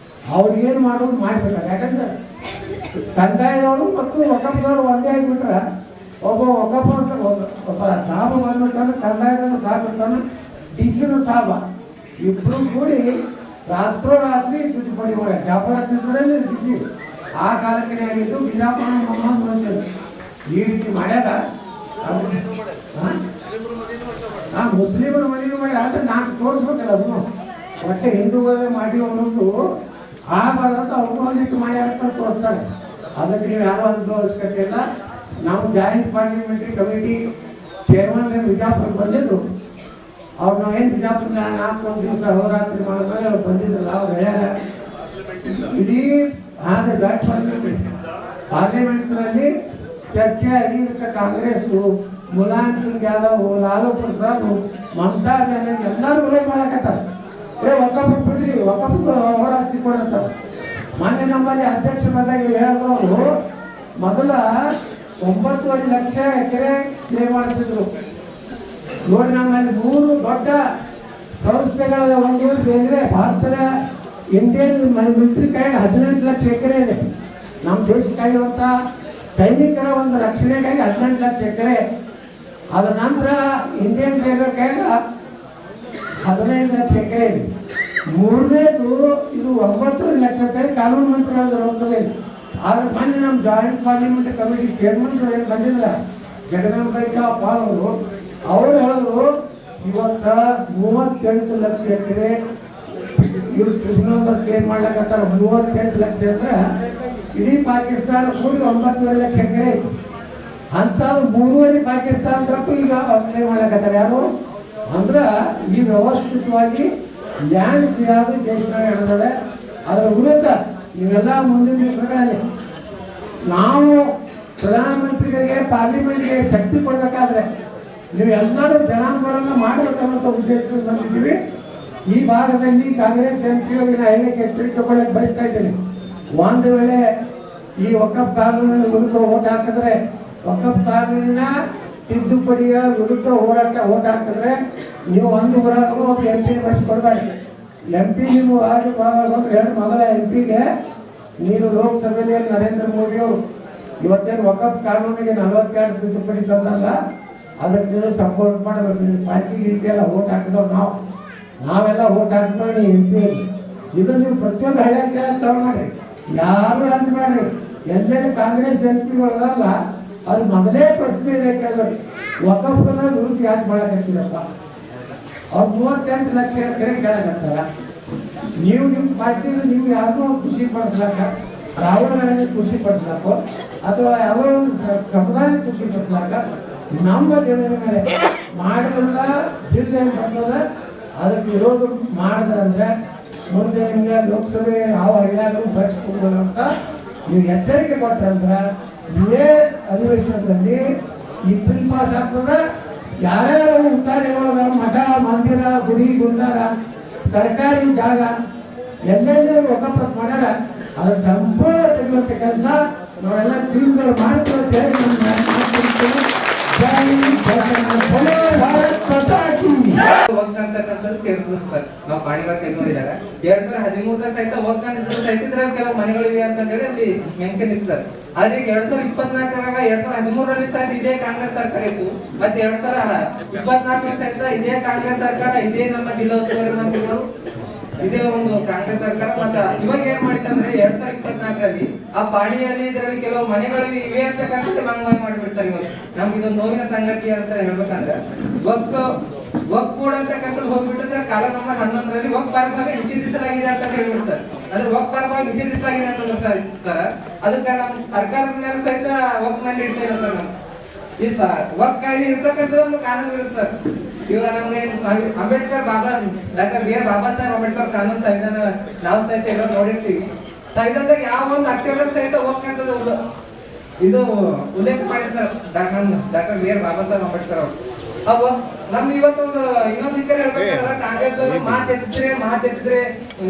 ಅವ್ರಿಗೇನು ಮಾಡೋದು ಮಾಡಿಬಿಟ್ಟಾರೆ. ಯಾಕಂದ್ರೆ ಕಂದಾಯದವರು ಮತ್ತು ವಕಫ್ದವರು ಒಂದೇ ಆಗಿಬಿಟ್ರೆ ಒಬ್ಬ ವಕಫ್ ಒಬ್ಬ ಸಾಬ ಬಂದ್ಬಿಟ್ಟಾನೆ, ಕಂದಾಯದನ್ನು ಸಾಬಿರ್ತಾನೆ, ಡಿ ಸಿನೂ ಸಾಬ, ಇಬ್ರು ಕೂಡಿ ರಾತ್ರೋರಾತ್ರಿ ತಿದ್ದುಪಡಿ ಮಾಡಿ ಜಾಫರ್ ತಿದ್ದುಪಡಿಯಲ್ಲಿ ಡಿ ಸಿ ಆ ಕಾಲಕ್ಕೆ ಆಗಿದ್ದು ಬಿಜಾಪುರ ಮೊಹಮ್ಮದ್ ಮನ್ಸೂರ್ ಈ ರೀತಿ ಮಾಡ್ಯಾರ. ಮುಸ್ಲಿಮರ ಮನೆಯೂ ಮಾಡಿ ಆದ್ರೆ ನಾನು ತೋರಿಸ್ಬೇಕಲ್ಲ ಅದನ್ನು ಒಟ್ಟೆ ಹಿಂದೂಗಳೇ ಮಾಡಿ ಅನ್ನೋದು ಆ ಬರೋದು ಅವ್ರಿಗೂ ಒಂದಿಟ್ಟು ಮಾಡ್ಯಾರ ತೋರಿಸ್ತಾರೆ. ಅದಕ್ಕೆ ನೀವು ಯಾರೋ ಅಂತ ಅವಶ್ಯಕತೆ ಇಲ್ಲ. ನಾವು joint parliamentary committee chairman Bijapur ಬಂದಿದ್ರು. ಅವ್ರು ನಾವೇನು ಬಿಜಾಪುರ 4 ದಿವಸ ಹೋರಾತ್ರಿ ಮಾಡಿದ್ರೆ ಅವ್ರು ಬಂದಿದ್ರಲ್ಲ, ಅವ್ರು ಹೇಳ್ಯಾರ ಇಡೀ ಜಾಯಿಂಟ್ ಪಾರ್ಲಿಮೆಂಟ್ನಲ್ಲಿ ಚರ್ಚೆ ಆಗಿದ್ದಕ್ಕೆ ಕಾಂಗ್ರೆಸ್ಸು, ಮುಲಾಯಂ ಸಿಂಗ್ ಯಾದವ್, ಲಾಲೂ ಪ್ರಸಾದ್, ಮಮತಾ ಬ್ಯಾನರ್ಜಿ ಎಲ್ಲರೂ ವಿರೋಧ ಮಾಡಕತ್ತಾರ. ವಕಫ್ ಬಿಡ್ರಿ, ವಕಫ್ ಹೋರಾಸ್ತಿ ಕೊಡತ್ತಾರ. ಮೊನ್ನೆ ನಮ್ಮಲ್ಲಿ ಅಧ್ಯಕ್ಷ ಬಂದಾಗ ಹೇಳಿದ್ರು ಮೊದಲ 9.5 ಲಕ್ಷ ಎಕರೆ ಕ್ಲೇ ಮಾಡ್ತಿದ್ರು. ನೋಡಿ ನಮ್ಮಲ್ಲಿ 3 ದೊಡ್ಡ ಸಂಸ್ಥೆಗಳ ಒಂದು ಸೇರಿದ್ರೆ ಭಾರತದ ಇಂಡಿಯನ್ ಮಿಲಿಟರಿ ಕೈಗೆ 18 ಲಕ್ಷ ಎಕರೆ ಇದೆ. ನಮ್ಮ ದೇಶಕ್ಕಾಗಿರುವಂತ ಸೈನಿಕರ ಒಂದು ರಕ್ಷಣೆಗಾಗಿ 18 ಲಕ್ಷ ಎಕರೆ. ಅದ ನಂತರ ಇಂಡಿಯನ್ ರೇಲ್ವೆ ಕೈಗೆ 15 ಲಕ್ಷ ಎಕರೆ ಇದೆ. ಮೂರನೇದು ಇದು 9 ಲಕ್ಷ ಎಕರೆ ಕಾನೂನು ಮಂತ್ರಿಗಳ ಲೋಕಸಭೆಯಲ್ಲಿ. ಆದ್ರೆ ಮೊನ್ನೆ ನಮ್ಮ ಜಾಯಿಂಟ್ ಪಾರ್ಲಿಮೆಂಟ್ ಕಮಿಟಿ ಚೇರ್ಮನ್ ಏನು ಬಂದಿಲ್ಲ, ಜಗನ್ನಾಥ ಪಾಲ್ ಅವರು ಅವ್ರು ಹೇಳಿದ್ರು ಇವತ್ತ 38 ಲಕ್ಷ ಎಕರೆ ಇವ್ರು ಟ್ರಿಬ್ಯುನಲ್ ಕ್ಲೇಮ್ ಮಾಡ್ಲಕತ್ತಾರ. 38 ಲಕ್ಷ ಅಂದ್ರೆ ಇಡೀ ಪಾಕಿಸ್ತಾನ ಕೂಡಿ 9.5 ಲಕ್ಷ ಎಕರೆ ಐತಿ. ಅಂತ 3.5 ಪಾಕಿಸ್ತಾನದಕ್ಕೂ ಈಗ ಕ್ಲೇಮ್ ಮಾಡ್ಲಕತ್ತಾರ. ಯಾರು ಅಂದ್ರ ಈ ವ್ಯವಸ್ಥಿತವಾಗಿ ಲ್ಯಾಂಡ್ ಯಾವುದು ದೇಶನಾಗ ನಡೆದಿದೆ. ಅದರ ವಿರುದ್ಧ ನೀವೆಲ್ಲ ಮುಂದಿನ ದಿವಸಗಳಲ್ಲಿ ನಾವು ಪ್ರಧಾನಮಂತ್ರಿಗಳಿಗೆ ಪಾರ್ಲಿಮೆಂಟ್ಗೆ ಶಕ್ತಿ ಕೊಡಬೇಕಾದ್ರೆ ನೀವೆಲ್ಲರೂ ಜನಾಂದೋಲನ ಮಾಡಬೇಕನ್ನೋ ಉದ್ದೇಶದಿಂದ ಬಂದಿದ್ದೀವಿ. ಈ ಭಾಗದಲ್ಲಿ ಕಾಂಗ್ರೆಸ್ ಎಂಪಿಯವರಿಗೆ ಹೇಳಕ್ಕೆ ಎಚ್ಚರಿಕೆ ಕೊಡಕ್ಕೆ ಬಯಸ್ತಾ ಇದ್ದೀನಿ. ಒಂದು ವೇಳೆ ಈ ವಕಫ್ ಕಾನೂನಿನ ವಿರುದ್ಧ ಓಟ್ ಹಾಕಿದ್ರೆ, ವಕಫ್ ಕಾನೂನಿನ ತಿದ್ದುಪಡಿಯ ವಿರುದ್ಧ ಓಟ್ ಹಾಕಿದ್ರೆ ನೀವು ಒಂದು ಊರಾಗಲೂ ಒಬ್ಬ MP ಬಳಸ್ಕೊಡ್ಬೇಡಿ. MP ನೀವು ಮೊದಲ MP ನೀನು ಲೋಕಸಭೆಯಲ್ಲಿ ನರೇಂದ್ರ ಮೋದಿ ಅವರು ಇವತ್ತೇನು ವಕಫ್ ಕಾನೂನಿಗೆ 42 ತಿದ್ದುಪಡಿ ತಂದಲ್ಲ, ಅದಕ್ಕೆ ನೀವು ಸಪೋರ್ಟ್ ಮಾಡಬೇಕು. ನಿಮ್ಮ ಪಾರ್ಟಿಗೆ ಇದೆಲ್ಲ ಓಟ್ ಹಾಕಿದವ್ರು ನಾವೆಲ್ಲ ಓಟ್ ಹಾಕಿದವ್ರು ನೀವು MP ಇದು ನೀವು ಪ್ರತಿಯೊಂದು ಹಳ್ಳಿಯಾಗ ತಗೊಂಡು ಮಾಡ್ರಿ, ಯಾರು ಅಂತ ಮಾಡ್ರಿ. ಎಲ್ಲೆಲ್ಲಿ ಕಾಂಗ್ರೆಸ್ MP ಗಳಲ್ಲ ಅವ್ರು ಮೊದಲೇ ಪ್ರಶ್ನೆ ಇದೆ ಕೇಳಬೇಕು, ವಕಫ್ನ ವಿರುದ್ಧ ಯಾಕೆ ಮಾಡಕತ್ತೀರಪ್ಪ? ಅವ್ರು 38 ಲಕ್ಷ ಎಕರೆ ಕೇಳಕತ್ತಾರ. ನೀವು ನಿಮ್ಮ ಪಾರ್ಟಿದ ನೀವು ಯಾರನ್ನೋ ಖುಷಿ ಪಡಿಸ್ಲಾಕ, ರಾಹುಲ್ ಗಾಂಧಿ ಖುಷಿ ಪಡಿಸ್ಲಾಕ ಅಥವಾ ಯಾವುದೋ ಒಂದು ಸಮುದಾಯ ಖುಷಿ ಪಡಿಸ್ಲಾಕ ನಮ್ಮ ಜನರ ಮೇಲೆ ಮಾಡಿದ್ರಲ್ಲ ಬಿಲ್ ಏನು ಬರ್ತದ ಅದಕ್ಕೆ ವಿರೋಧ ಮಾಡಿದ್ರಂದ್ರೆ ಮುಂದೆ ನಿಮ್ಗೆ ಲೋಕಸಭೆ ಯಾವ ಹಳ್ಳಿಯಾಗೂ ಬಳಸ್ಕೊಡ್ಬೋದು ಅಂತ ನೀವು ಎಚ್ಚರಿಕೆ ಕೊಟ್ಟಂದ್ರೆ ಇದೇ ಅಧಿವೇಶನದಲ್ಲಿ ಈ ಬಿಲ್ ಪಾಸ್ ಆಗ್ತದ. ಯಾರ್ಯಾರು ಉತ್ತಾರೆ ಮಠ ಮಂದಿರ ಗುಡಿ ಗುಂಡಾರ ಸರ್ಕಾರಿ ಜಾಗ ಎಲ್ಲೆಲ್ಲಿ ವಕಫ್ ಮಾಡ್ಯಾರ ಅದ್ರ ಸಂಪೂರ್ಣ ತೆಗೆಯುವಂತ ಕೆಲಸ ನಾವೆಲ್ಲ ಟೀಮ್ಗಳು ಮಾಡ್ತೀವಿ ಅಂತ ಹೇಳಿ ಅಂತಕ್ಕಂಥದ್ದು ಸೇರಿದ್ರು ಸರ್. ನಾವು ಪಾಣಿಗಳ ಸೈಟ್ ನೋಡಿದಾಗ 2013 ಸಹಿತ ಹೋಗ್ತಾನಿದ್ರು ಸಹಿತ ಇದ್ರಲ್ಲಿ ಕೆಲವು ಮನೆಗಳಿವೆ ಅಂತ ಹೇಳಿ ಅಲ್ಲಿ ಮೆನ್ಷನ್ ಇತ್ತು ಸರ್. ಆದ್ರೆ 2024 2013 ಸಹಿತ ಇದೇ ಕಾಂಗ್ರೆಸ್ ಸರ್ಕಾರ ಇತ್ತು. ಮತ್ತೆ 2024 ಸಹಿತ ಇದೇ ಕಾಂಗ್ರೆಸ್ ಸರ್ಕಾರ, ಇದೇ ನಮ್ಮ ಜಿಲ್ಲಾ ಉಸ್ತುವಾರಿ ಮಂತ್ರಿಗಳು, ಇದೇ ಒಂದು ಕಾಂಗ್ರೆಸ್ ಸರ್ಕಾರ. ಮತ್ತ ಇವಾಗ ಏನ್ ಮಾಡಿತ್ತಂದ್ರೆ 2024 ಆ ಪಾಣಿಯಲ್ಲಿ ಇದರಲ್ಲಿ ಕೆಲವು ಮನೆಗಳು ಇವೆ ಅಂತಕ್ಕಂಥದ್ದು ಮಂಗಮಾಯ ಮಾಡ್ಬಿಟ್ಟು ಸರ್. ಇವತ್ತು ನಮ್ಗೆ ಇದೊಂದು ನೋವಿನ ಸಂಗತಿ ಅಂತ ಹೇಳ್ಬೇಕಂದ್ರೆ ವಕ್ ಬೋರ್ಡ್ ಅಂತಕ್ಕಂಥದ್ದು ಹೋಗ್ಬಿಟ್ಟು ಸರ್ ಕಾಲ ನಂಬರ್ 11ರಲ್ಲಿ ವಕ್ ಪರವಾಗಿ ನಿಷೇಧಿಸಲಾಗಿದೆ ಅಂತ ಹೇಳ್ಬಿಟ್ಟು ಸರ್. ಅಂದ್ರೆ ವಕ್ ಪರವಾಗಿ ನಿಷೇಧಿಸಲಾಗಿದೆ ಅಂತಂದ್ರೆ ಸರ್ ಅದಕ್ಕೆ ನಮ್ಮ ಸರ್ಕಾರದ ಮೇಲೆ ಸಹಿತ ವಕ್ ಮೇಲೆ ಇಡ್ತಾ ಇಲ್ಲ ಸರ್. ನಾವು ಈ ವಕ್ ಕಾಯ್ದೆ ಇರ್ತಕ್ಕಂಥದ್ದು ಒಂದು ಕಾನೂನು ಇರುತ್ತೆ ಸರ್. ಇವಾಗ ನಮ್ಗೆ ಅಂಬೇಡ್ಕರ್ ಡಾಕ್ಟರ್ B.R. ಬಾಬಾ ಸಾಹೇಬ್ ಅಂಬೇಡ್ಕರ್ ಕಾನೂನು ಸಂವಿಧಾನ ನಾವು ಸಹಿತ ಎಲ್ಲ ನೋಡಿರ್ತೀವಿ. ಸಂವಿಧಾನದಾಗ ಯಾವ ಒಂದು ಅಕ್ಷರ ಸಹಿತ ಹೋಗ್ತಕ್ಕಂಥದ್ದು ಇದು ಉಲ್ಲೇಖ ಮಾಡಿದ್ರು sir doctor B.R. Baba Saheb Ambedkar ಅವರು. ನಮ್ದು ಇವತ್ತೊಂದು ಇನ್ನೊಂದು ವಿಚಾರ ಹೇಳ್ಬೇಕಾದ್ರೆ ಕಾಂಗ್ರೆಸ್ ಮಾತೆತ್ತಿದ್ರೆ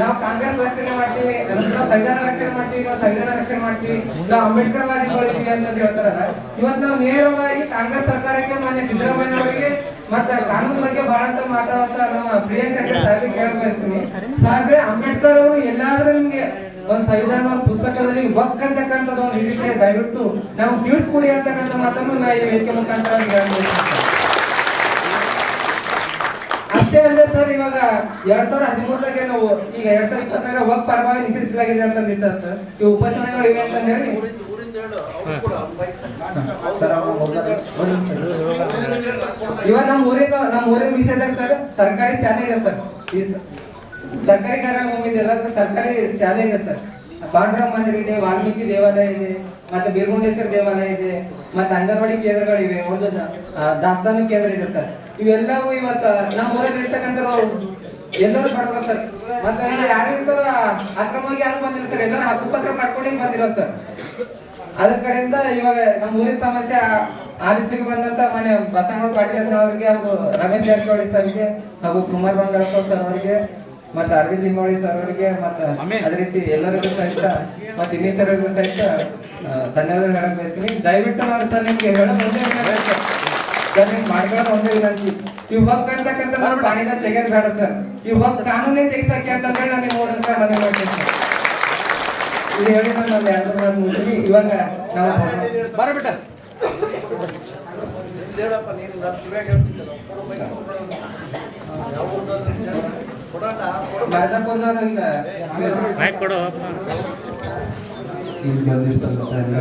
ನಾವು ಕಾಂಗ್ರೆಸ್ ರಕ್ಷಣೆ ಮಾಡ್ತೀವಿ, ನಾವು ಸಂವಿಧಾನ ರಕ್ಷಣೆ ಮಾಡ್ತೀವಿ, ನಾವು ಸಂವಿಧಾನ ರಕ್ಷಣೆ ಮಾಡ್ತೀವಿ, ನಾವು ಅಂಬೇಡ್ಕರ್ ವಾದಿಗಳಿದ್ದೀವಿ ಅಂತ ಹೇಳ್ತಾರಲ್ಲ. ಇವತ್ತು ನಾವು ನೇರವಾಗಿ ಕಾಂಗ್ರೆಸ್ ಸರ್ಕಾರಕ್ಕೆ ಮಾನ್ಯ ಸಿದ್ದರಾಮಯ್ಯ ಅವರಿಗೆ ಮತ್ತೆ ಕಾನೂನು ಬಗ್ಗೆ ಬಹಳ ಅಂತ ಮಾತಾಡುವಂತ ನಮ್ಮ ಪ್ರಿಯಾಂಕ ಸಾಹೇಬ್ ಕೇಳಕ್ ಬಯಸ್ತೀನಿ. ಸಾಹೇಬ್ರೆ, ಅಂಬೇಡ್ಕರ್ ಅವರು ಎಲ್ಲಾದ್ರೂ ನಿಮ್ಗೆ ಒಂದ್ ಸಂವಿಧಾನ ಒಂದು ಪುಸ್ತಕದಲ್ಲಿ ವಕ್ ಅಂತಕ್ಕಂಥದ್ದು ಒಂದು ಹಿಡಿದ್ರೆ ದಯವಿಟ್ಟು ನಮ್ಗೆ ತಿಳಿಸ್ಕೊಡಿ ಅಂತಕ್ಕಂಥ ಮಾತನ್ನು ನಾ ಈ ವೇದಿಕೆ ಮುಖಾಂತರ ಅಷ್ಟೇ ಅಲ್ಲದೆ ಸರ್. ಇವಾಗ 2013 ನಾವು ಈಗ 2024 ವಕ್ ಪರವಾಗಿ ನಿಷೇಧಿಸಲಾಗಿದೆ ಅಂತಂದಿತ್ತ ಸರ್. ಈ ಉಪಚುನಾವಣೆಗಳು ಇವೆ ಅಂತ ಹೇಳಿ ಇವಾಗ ನಮ್ಮ ಊರಿನ ವಿಷಯದಾಗ ಸರ್ ಸರ್ಕಾರಿ ಶಾಲೆ ಇದೆ ಸರ್. ಈ ಸರ್ಕಾರಿ ಕಾರ್ಯಕ್ರಮ ಇದೆ, ಎಲ್ಲ ಸರ್ಕಾರಿ ಶಾಲೆ ಇದೆ ಸರ್. ಪಾಂಡುರಂಗ ಮಂದಿರ ಇದೆ, ವಾಲ್ಮೀಕಿ ದೇವಾಲಯ ಇದೆ, ಮತ್ತೆ ಬೀರಗುಂಡೇಶ್ವರ ದೇವಾಲಯ ಇದೆ, ಮತ್ತೆ ಅಂಗನವಾಡಿ ಕೇಂದ್ರಗಳಿವೆ, ಒಂದು ದಾಸ್ತಾನು ಕೇಂದ್ರ ಇದೆ ಸರ್. ಇವೆಲ್ಲವೂ ಇವತ್ತ ನಮ್ಮ ಊರಲ್ಲಿ ಇರ್ತಕ್ಕಂಥ ಎಲ್ಲರೂ ಬಡವ ಸರ್. ಮತ್ತೆ ಯಾರು ಇರ್ತಾರೋ ಅಕ್ರಮವಾಗಿ ಯಾರು ಬಂದಿಲ್ಲ ಸರ್, ಎಲ್ಲರೂ ಹಕ್ಕುಪತ್ರ ಪಡ್ಕೊಂಡು ಬಂದಿರೋ ಸರ್. ಅದ್ರ ಕಡೆಯಿಂದ ಇವಾಗ ನಮ್ಮ ಊರಿನ ಸಮಸ್ಯೆ ಆಲಿಸ್ಲಿಕ್ಕೆ ಬಂದಂತ ಮನೆ ಬಸವನಗೌಡ ಪಾಟೀಲ್ ಅವರಿಗೆ ಹಾಗೂ ರಮೇಶ್ ಜಾರಕಿಹೊಳಿ ಸರ್ಗೆ ಹಾಗೂ ಕುಮಾರ್ ಬಂಗಾರಪ್ಪ ಸರ್ ಅವರಿಗೆ ಮತ್ತೆ ಅರವಿಂದ್ ಲಿಂಬಾವಳಿ ಸರ್ ಅವರಿಗೆ ಮತ್ತೆ ಅದೇ ರೀತಿ ಎಲ್ಲರಿಗೂ ಸಹಿತ ಮತ್ತೆ ಇನ್ನಿತರಿಗೂ ಸಹಿತ ಧನ್ಯವಾದ ಹೇಳಕ್ ಬಯಸ್ತೀನಿ. ದಯವಿಟ್ಟು ನಾನು ಸರ್ ನಿಮ್ಗೆ ಹೇಳೋದು ಒಂದೇ ಸರ್, ನಿಮ್ಗೆ ಮಾಡ್ಕೊಳ್ಳೋದು ಒಂದೇ ವಿನಂತಿ. ಈ ವಕ್ ಅಂತಕ್ಕಂಥ ಪಾಣಿನ ತೆಗೆದ್ ಬೇಡ ಸರ್. ಈ ವಕ್ ಕಾನೂನೇ ತೆಗಿಸಕ್ಕೆ ಅಂತ ಹೇಳಿ ನಾನು ನಿಮ್ಮ ಮೂಲಕ ಮನವಿ ಮಾಡ್ತೀನಿ ಸರ್. ಇದು ಹೇಳಿ ನಾನು ಎರಡು ಮಾತು ಮುಗಿಸಿ ಇವಾಗ ನಾವು ಬರಬಿಟ್ಟ ಮರದಪ್ಪನವ್ರು ಇಲ್ಲಿ ಬಂದಿರ್ತಕ್ಕಂಥ ಎಲ್ಲ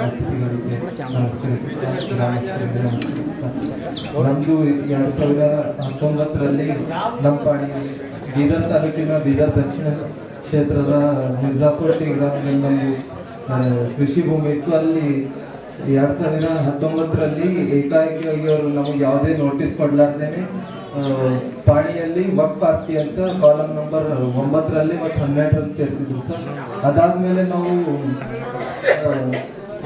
ಅತಿಥಿಗಳಿಗೆ ನಮ್ದು 2019ರಲ್ಲಿ ನಮ್ಮ ಪಾಣಿಯಲ್ಲಿ ಬೀದರ್ ತಾಲೂಕಿನ ಬೀದರ್ ದಕ್ಷಿಣ ಕ್ಷೇತ್ರದ ಮಿರ್ಜಾಪುರ ಟಿ ಗ್ರಾಮದಲ್ಲಿ ನಮ್ದು ಕೃಷಿ ಭೂಮಿ ಇತ್ತು. ಅಲ್ಲಿ 2019ರಲ್ಲಿ ಏಕಾಏಕಿಯಾಗಿ ಅವರು ನಮಗೆ ಯಾವುದೇ ನೋಟಿಸ್ ಕೊಡ್ಲಾರ್ದೇನೆ ಪಾಣಿಯಲ್ಲಿ ವಕ್ಫ್ ಆಸ್ತಿ ಅಂತ ಕಾಲಮ್ ನಂಬರ್ 9ರಲ್ಲಿ ಮತ್ತು 12ರಲ್ಲಿ ಸೇರಿಸಿದ್ರು ಸರ್. ಅದಾದ್ಮೇಲೆ ನಾವು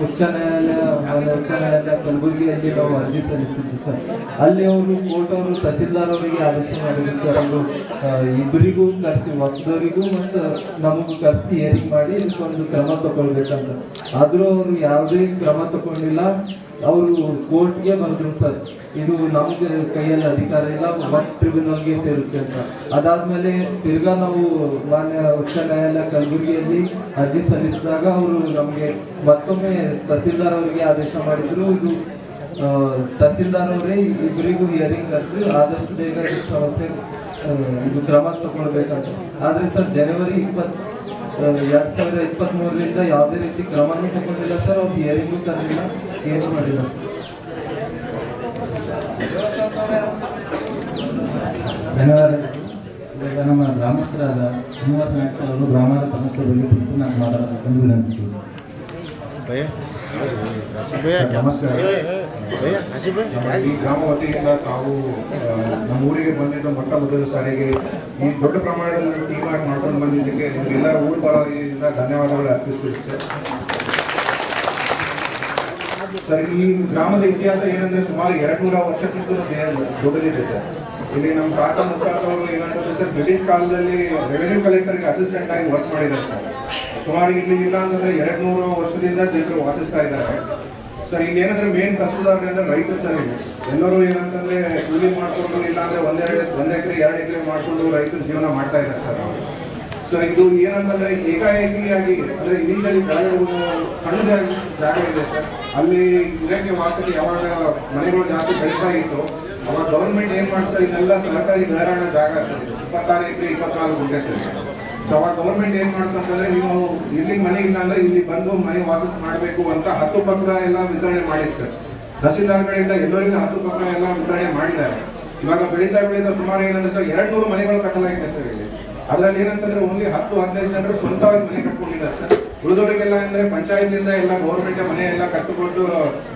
ಉಚ್ಚ ನ್ಯಾಯಾಲಯ ಕಲಬುರಗಿಯಲ್ಲಿ ನಾವು ಅರ್ಜಿ ಸಲ್ಲಿಸಿದ್ವಿ ಸರ್. ಅಲ್ಲಿ ಅವರು ಕೋರ್ಟ್ ಅವರು ತಹಸೀಲ್ದಾರ್ ಅವರಿಗೆ ಆದೇಶ ಮಾಡಿದ್ರು ಸರ್, ಅವರು ಇಬ್ಬರಿಗೂ ಕರೆಸಿ ವಕ್ಫದವರಿಗೂ ಮತ್ತು ನಮಗೂ ಕರೆಸಿ ಹಿಯರಿಂಗ್ ಮಾಡಿ ಇದಕ್ಕೊಂದು ಕ್ರಮ ತಗೊಳ್ಬೇಕಂತ. ಆದರೂ ಅವರು ಯಾವುದೇ ಕ್ರಮ ತಗೊಂಡಿಲ್ಲ. ಅವರು ಕೋರ್ಟ್ಗೆ ಬರೆದ್ರು ಸರ್, ಇದು ನಮ್ಗೆ ಕೈಯಲ್ಲಿ ಅಧಿಕಾರ ಇಲ್ಲ, ವಕ್ಫ್ ಟ್ರಿಬ್ಯುನಲ್ಗೆ ಸೇರುತ್ತೆ ಅಂತ. ಅದಾದ್ಮೇಲೆ ತಿರ್ಗಾ ನಾವು ಮಾನ್ಯ ಉಚ್ಚ ನ್ಯಾಯಾಲಯ ಕಲಬುರಗಿಯಲ್ಲಿ ಅರ್ಜಿ ಸಲ್ಲಿಸಿದಾಗ ಅವರು ನಮಗೆ ಮತ್ತೊಮ್ಮೆ ತಹಸೀಲ್ದಾರ್ ಅವರಿಗೆ ಆದೇಶ ಮಾಡಿದ್ರು. ಇದು ತಹಸೀಲ್ದಾರ್ ಅವರೇ ಇಬ್ಬರಿಗೂ ಹಿಯರಿಂಗ್ ಕರೆದು ಆದಷ್ಟು ಬೇಗ ಈ ಸಮಸ್ಯೆ ಇದು ಕ್ರಮ ತಗೊಳ್ಬೇಕಂತ. ಆದ್ರೆ ಸರ್ ಜನವರಿ 2023ರಿಂದ ಯಾವುದೇ ರೀತಿ ಕ್ರಮನೂ ತಗೊಂಡಿಲ್ಲ ಸರ್. ಅವ್ರು ಹಿಯರಿಂಗು ತರಲಿಲ್ಲ, ಏನು ಮಾಡಿಲ್ಲ. ಧನ್ಯವಾದಗಳು. ಇವಾಗ ನಮ್ಮ ಗ್ರಾಮಸ್ಥರಾದ ಶ್ರೀನಿವಾಸ ನಾಯ್ಕ ಅವರು ಗ್ರಾಮದ ಸಮಸ್ಯೆ ಬಗ್ಗೆ ಕುರಿತು ನಾನು ಮಾತಾಡಬೇಕೆಂದು ವಿನಂತಿಸಿದೆ. ನಮಸ್ಕಾರ. ಈ ಗ್ರಾಮ ವತಿಯಿಂದ ತಾವು ನಮ್ಮ ಊರಿಗೆ ಬಂದಿದ್ದ ಮೊಟ್ಟ ಮೊದಲ ಸಾರಿಗೆ ಈ ದೊಡ್ಡ ಪ್ರಮಾಣದಲ್ಲಿ ಟೀಮ್ ಆಗಿ ಮಾಡ್ಕೊಂಡು ಬಂದಿದ್ದಕ್ಕೆ ನಿಮಗೆಲ್ಲರ ಊರ ಪರವಾಗಿಂದ ಧನ್ಯವಾದಗಳು ಅರ್ಪಿಸ್ತೀವಿ ಸರ್. ಈ ಗ್ರಾಮದ ಇತಿಹಾಸ ಏನಂದ್ರೆ ಸುಮಾರು 200 ವರ್ಷಕ್ಕಿಂತ ದೊಡ್ಡದಿದೆ ಸರ್. ಇಲ್ಲಿ ನಮ್ಮ ತಾತ ಮುತ್ತಾತವರು ಏನಂತಂದ್ರೆ ಸರ್, ಬ್ರಿಟಿಷ್ ಕಾಲದಲ್ಲಿ ರೆವೆನ್ಯೂ ಕಲೆಕ್ಟರ್ಗೆ ಅಸಿಸ್ಟೆಂಟ್ ಆಗಿ ವರ್ಕ್ ಮಾಡಿದ್ದಾರೆ ಸರ್. ಸುಮಾರು ಇಲ್ಲಿ ಇಲ್ಲ ಅಂತಂದ್ರೆ 200 ವರ್ಷದಿಂದ ಜನರು ವಾಸಿಸ್ತಾ ಇದ್ದಾರೆ ಸರ್. ಇಲ್ಲಿ ಏನಂದ್ರೆ ಮೇನ್ ಕಸುಬುದಾರರು ಅಂದ್ರೆ ರೈತರು ಸರ್. ಇಲ್ಲಿ ಎಲ್ಲರೂ ಏನಂತಂದ್ರೆ ಕೂಲಿ ಮಾಡ್ಕೊಂಡು ಇಲ್ಲ ಅಂದ್ರೆ 1 ಎಕರೆ 2 ಎಕರೆ ಮಾಡ್ಕೊಂಡು ರೈತರು ಜೀವನ ಮಾಡ್ತಾ ಇದ್ದಾರೆ ಸರ್. ಸರ್ ಇದು ಏನಂತಂದ್ರೆ ಏಕಾಏಕಿಯಾಗಿ ಅಂದ್ರೆ ಇಲ್ಲಿಂದಲೇ ಕೆಳಗಡೆ ಸಣ್ಣ ಜಾಗ ಇದೆ ಸರ್. ಅಲ್ಲಿ ಇದಕ್ಕೆ ವಾಸಕ್ಕೆ ಯಾವಾಗ ಮನೆಗಳು ಜಾಸ್ತಿ ಬೆಳೀತಾ ಇತ್ತು ಅವಾಗ ಗವರ್ಮೆಂಟ್ ಏನ್ ಮಾಡ್ತಾರೆ, ಇದೆಲ್ಲ ಸರ್ಕಾರಿ ಘರಾಣ ಜಾಗ ಸರ್. 26 ಎಕರೆ 24 ಗುಂಟೆ ಸರ್. ಅವಾಗ ಗವರ್ಮೆಂಟ್ ಏನ್ ಮಾಡ್ತಂತಂದ್ರೆ, ನೀವು ಇಲ್ಲಿ ಮನೆ ಇಲ್ಲ ಅಂದ್ರೆ ಇಲ್ಲಿ ಬಂದು ಮನೆ ವಾಸ ಮಾಡಬೇಕು ಅಂತ 10 ಪತ್ರ ಎಲ್ಲ ವಿತರಣೆ ಮಾಡಿತ್ತು ಸರ್. ತಹಸೀಲ್ದಾರ್ಗಳಿಂದ ಎಲ್ಲರಿಗೂ 10 ಪತ್ರ ಎಲ್ಲ ವಿತರಣೆ ಮಾಡಿದ್ದಾರೆ. ಇವಾಗ ಬೆಳೀತಾ ಸುಮಾರು ಏನಂದ್ರೆ ಸರ್ 200 ಮನೆಗಳು ಕಟ್ಟಲಾಗಿದೆ ಸರ್. ಇಲ್ಲಿ ಅದರಲ್ಲಿ ಏನಂತಂದ್ರೆ ಓನ್ಲಿ 10-15 ಜನರು ಸ್ವಂತವಾಗಿ ಮನೆ ಕಟ್ಕೊಂಡಿದ್ದಾರೆ ಸರ್. ಉಳಿದವರಿಗೆಲ್ಲ ಅಂದ್ರೆ ಪಂಚಾಯತಿಂದ ಎಲ್ಲ ಗೌರ್ಮೆಂಟ್ ಮನೆ ಎಲ್ಲ ಕಟ್ಟಿಕೊಂಡು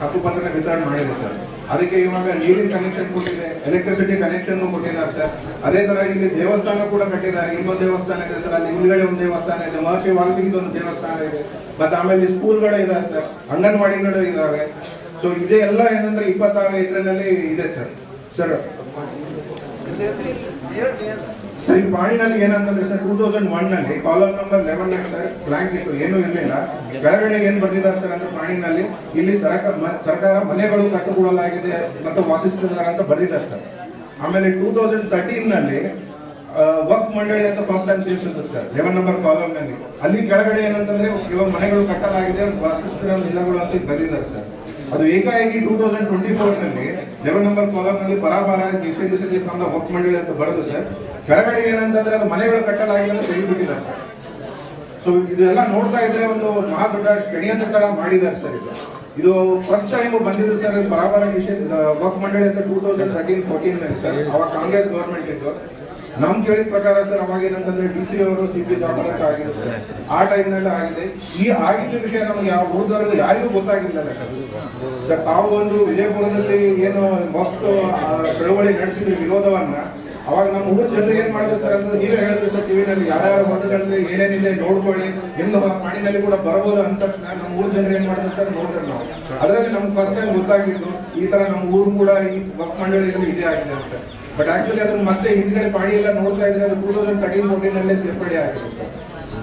10 ಪತ್ರ ವಿತರಣೆ ಮಾಡಿದೆ ಸರ್. ಅದಕ್ಕೆ ಇವಾಗ ನೀರಿನ ಕನೆಕ್ಷನ್ ಕೊಟ್ಟಿದೆ, ಎಲೆಕ್ಟ್ರಿಸಿಟಿ ಕನೆಕ್ಷನ್ ಕೊಟ್ಟಿದ್ದಾರೆ ಸರ್. ಅದೇ ತರ ಇಲ್ಲಿ ದೇವಸ್ಥಾನ ಕೂಡ ಕಟ್ಟಿದ್ದಾರೆ. ಇನ್ನೊಂದು ದೇವಸ್ಥಾನ ಇದೆ ಸರ್, ಅಲ್ಲಿ ಹಿಂದ್ಗಡೆ ಒಂದು ದೇವಸ್ಥಾನ ಇದೆ, ಮಹರ್ಷಿ ವಾಲ್ಮೀಕಿ ಒಂದು ದೇವಸ್ಥಾನ ಇದೆ, ಮತ್ತೆ ಆಮೇಲೆ ಸ್ಕೂಲ್ಗಳು ಇದಾವೆ ಸರ್, ಅಂಗನವಾಡಿಗಳು ಇದಾವೆ. ಸೊ ಇದೇ ಎಲ್ಲ ಏನಂದ್ರೆ 26 ಎಕರೆನಲ್ಲಿ ಇದೆ ಸರ್. ಸರ್ ಈ ಪಾಣಿನಲ್ಲಿ ಏನಂತಂದ್ರೆ ಸರ್, 2001ನಲ್ಲಿ ಕಾಲಮ್ ನಂಬರ್ 11 ಸರ್ ಬ್ಲಾಂಕ್ ಇತ್ತು, ಏನೂ ಇರಲಿಲ್ಲ. ಕೆಳಗಡೆ ಏನ್ ಬರ್ದಿದ್ದಾರೆ ಸರ್ ಅಂದ್ರೆ ಪಾಣಿನಲ್ಲಿ ಇಲ್ಲಿ ಸರ್ಕಾರ ಮನೆಗಳು ಕಟ್ಟುಕೊಡಲಾಗಿದೆ ಮತ್ತು ವಾಸಿಸ್ತಿದ್ದಾರೆ ಅಂತ ಬರ್ದಿದ್ದಾರೆ ಸರ್. ಆಮೇಲೆ 2013ನಲ್ಲಿ ವಕ್ಫ್ ಮಂಡಳಿ ಅಂತ ಫಸ್ಟ್ ಟೈಮ್ ಸೇರಿಸಿದ್ರು ಸರ್ 11 ನಂಬರ್ ಕಾಲಮ್ ನಲ್ಲಿ. ಅಲ್ಲಿ ಕೆಳಗಡೆ ಏನಂತಂದ್ರೆ ಕೆಲವು ಮನೆಗಳು ಕಟ್ಟಲಾಗಿದೆ, ವಾಸಿಸ್ತಿರೋ ನಿಲಗಳು ಅಂತ ಬರ್ದಿದ್ದಾರೆ ಸರ್. ಅದು ಏಕಾಏಕಿ 2024ನಲ್ಲಿ 11 ನಂಬರ್ ಕಾಲಮ್ ನಲ್ಲಿ ಬರಾಬರ ನಿಷೇಧಿಸಿದೆ ಫ್ರಮ್ ದ ವಕ್ಫ್ ಮಂಡಳಿ ಅಂತ ಬರೆದು ಸರ್. ಕೆಳಗಡೆ ಏನಂತಂದ್ರೆ ಅದು ಮನೆಗಳು ಕಟ್ಟಲಾಗಿದೆ ಅಂತ ತೆಗೆದುಬಿಟ್ಟಿದ್ದಾರೆ ಸರ್. ಸೊ ಇದೆಲ್ಲ ನೋಡ್ತಾ ಇದ್ರೆ ಒಂದು ಮಹಾ ದೊಡ್ಡ ಷಡ್ಯಂತ್ರ ತರ ಮಾಡಿದ್ದಾರೆ ಸರ್. ಇದು ಫಸ್ಟ್ ಟೈಮ್ ಬಂದಿದೆ ಸರ್ ಬರಾಬರ ನಿಷೇಧ ವಕ್ಫ್ ಮಂಡಳಿ ಅಂತ 2013-14 ಸರ್. ಅವಾಗ ಕಾಂಗ್ರೆಸ್ ಗವರ್ಮೆಂಟ್ ಇತ್ತು. ನಮ್ ಕೇಳಿದ ಪ್ರಕಾರ ಸರ್ ಅವಾಗ ಏನಂತಂದ್ರೆ DC ಅವರು CP ಜಾಬ್ ಆಗಿದೆ ಸರ್. ಆ ಟೈಮ್ ನಲ್ಲಿ ಆಗಿದೆ. ಈ ಆಗಿದ್ದ ವಿಷಯ ನಮಗೆ ಯಾವ ಊರ್ದವ್ರಿಗೆ ಯಾರಿಗೂ ಗೊತ್ತಾಗಿಲ್ಲ ಸರ್. ತಾವು ಒಂದು ವಿಜಯಪುರದಲ್ಲಿ ಏನು ವಕ್ಫ್ ಚಳವಳಿ ನಡೆಸಿದ ವಿರೋಧವನ್ನ ಅವಾಗ ನಮ್ಮ ಊರ ಜನರು ಏನ್ ಮಾಡಿದ್ರು ಸರ್ ಅಂತ ನೀವೇ ಹೇಳಿದ್ರು ಸರ್ ಟಿವಿನಲ್ಲಿ, ಯಾರ್ಯಾರ ಮತಗಳಲ್ಲಿ ಏನೇನಿದೆ ನೋಡ್ಕೊಳ್ಳಿ, ಎಂದು ಪಾಣಿನಲ್ಲಿ ಕೂಡ ಬರಬಹುದು ಅಂತ ತಕ್ಷಣ ನಮ್ಮ ಊರ ಜನರು ಏನ್ ಮಾಡಿದ್ರು ಸರ್ ನೋಡಿದ್ರೆ ನಾವು ಅದರಲ್ಲಿ ನಮ್ಗೆ ಫಸ್ಟ್ ಟೈಮ್ ಗೊತ್ತಾಗಿದ್ದು ಈ ತರ ನಮ್ಮ ಊರು ಕೂಡ ಈ ವಕ್ಫ್ ಮಂಡಳಿಯಲ್ಲಿ ಇದೇ ಆಗಿದೆ ಅಂತ. ಬಟ್ ಆಕ್ಚುಲಿ ಅದನ್ನ ಮತ್ತೆ ಹಿಂದ್ಗಡೆ ಪಾಣಿ ಎಲ್ಲ ನೋಡ್ತಾ ಇದ್ರೆ ಅದು 2013-14 ಸೇರ್ಪಡೆ ಆಗಿದೆ ಸರ್.